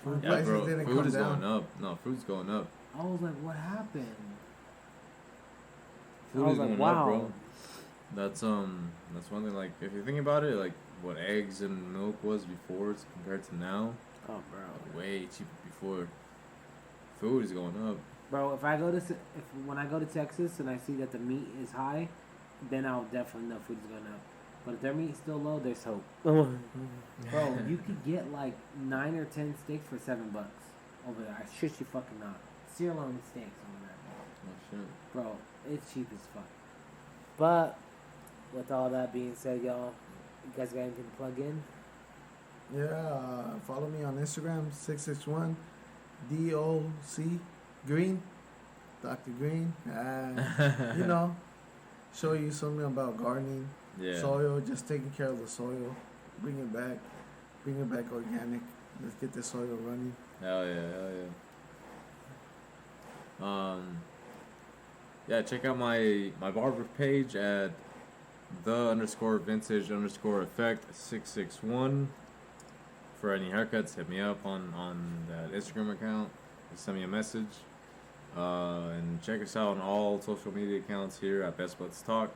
Food Yeah, prices bro. didn't Food come is down. going up. No, food's going up. I was like, "What happened?" Food I was is like, going "Wow." up, bro. That's one thing. Like, if you think about it, like what eggs and milk was before compared to now, Oh, bro. way cheaper before. Food is going up. Bro, when I go to Texas and I see that the meat is high, then I'll definitely know food is going up. But if their meat's still low, there's hope. Bro, you could get like 9 or 10 steaks for $7 over there. I shit you fucking not. Sirloin steaks over there. Oh shit. Bro, it's cheap as fuck. But with all that being said, y'all, you guys got anything to plug in? Yeah, follow me on Instagram 661 DOC Green, Dr. Green. You know, show you something about gardening, Yeah. soil, just taking care of the soil, bring it back organic. Let's get the soil running. Hell yeah. Yeah, check out my barber page at _vintage_effect 661. For any haircuts, hit me up on that Instagram account. Just send me a message. And check us out on all social media accounts here at Best Buds Talk.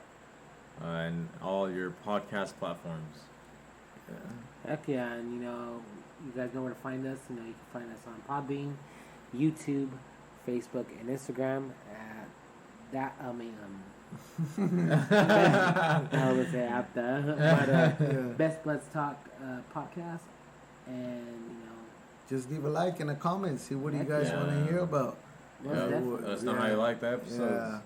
And all your podcast platforms. Yeah. Heck yeah, and you guys know where to find us. You can find us on Podbean, YouTube, Facebook, and Instagram at that. I would say at the Best Buds Talk podcast, and Just leave a like and a comment. See what do you Heck guys yeah. want to hear about. Most Yeah, definitely. let us know how you like the episodes. Yeah.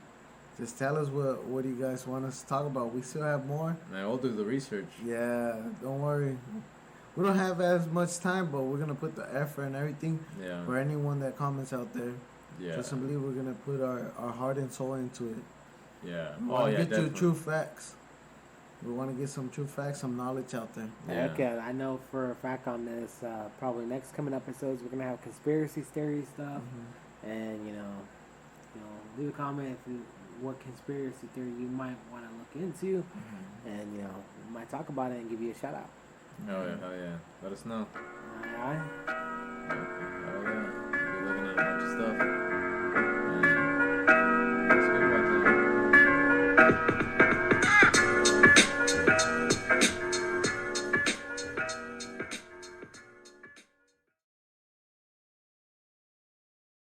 Just tell us what do you guys want us to talk about. We still have more. Man, we'll do the research. Yeah, don't worry. We don't have as much time, but we're gonna put the effort and everything Yeah. for anyone that comments out there. Yeah. Trust and believe we're gonna put our heart and soul into it. Yeah. We Oh want to yeah, get definitely. to true facts. We want to get some true facts, some knowledge out there. Yeah. Okay, I know for a fact on this, probably next coming episodes, we're gonna have conspiracy theory stuff, and leave a comment if what conspiracy theory you might want to look into, and we might talk about it and give you a shout out. Hell yeah. Let us know. Alright. Hell yeah. We're looking at a bunch of stuff.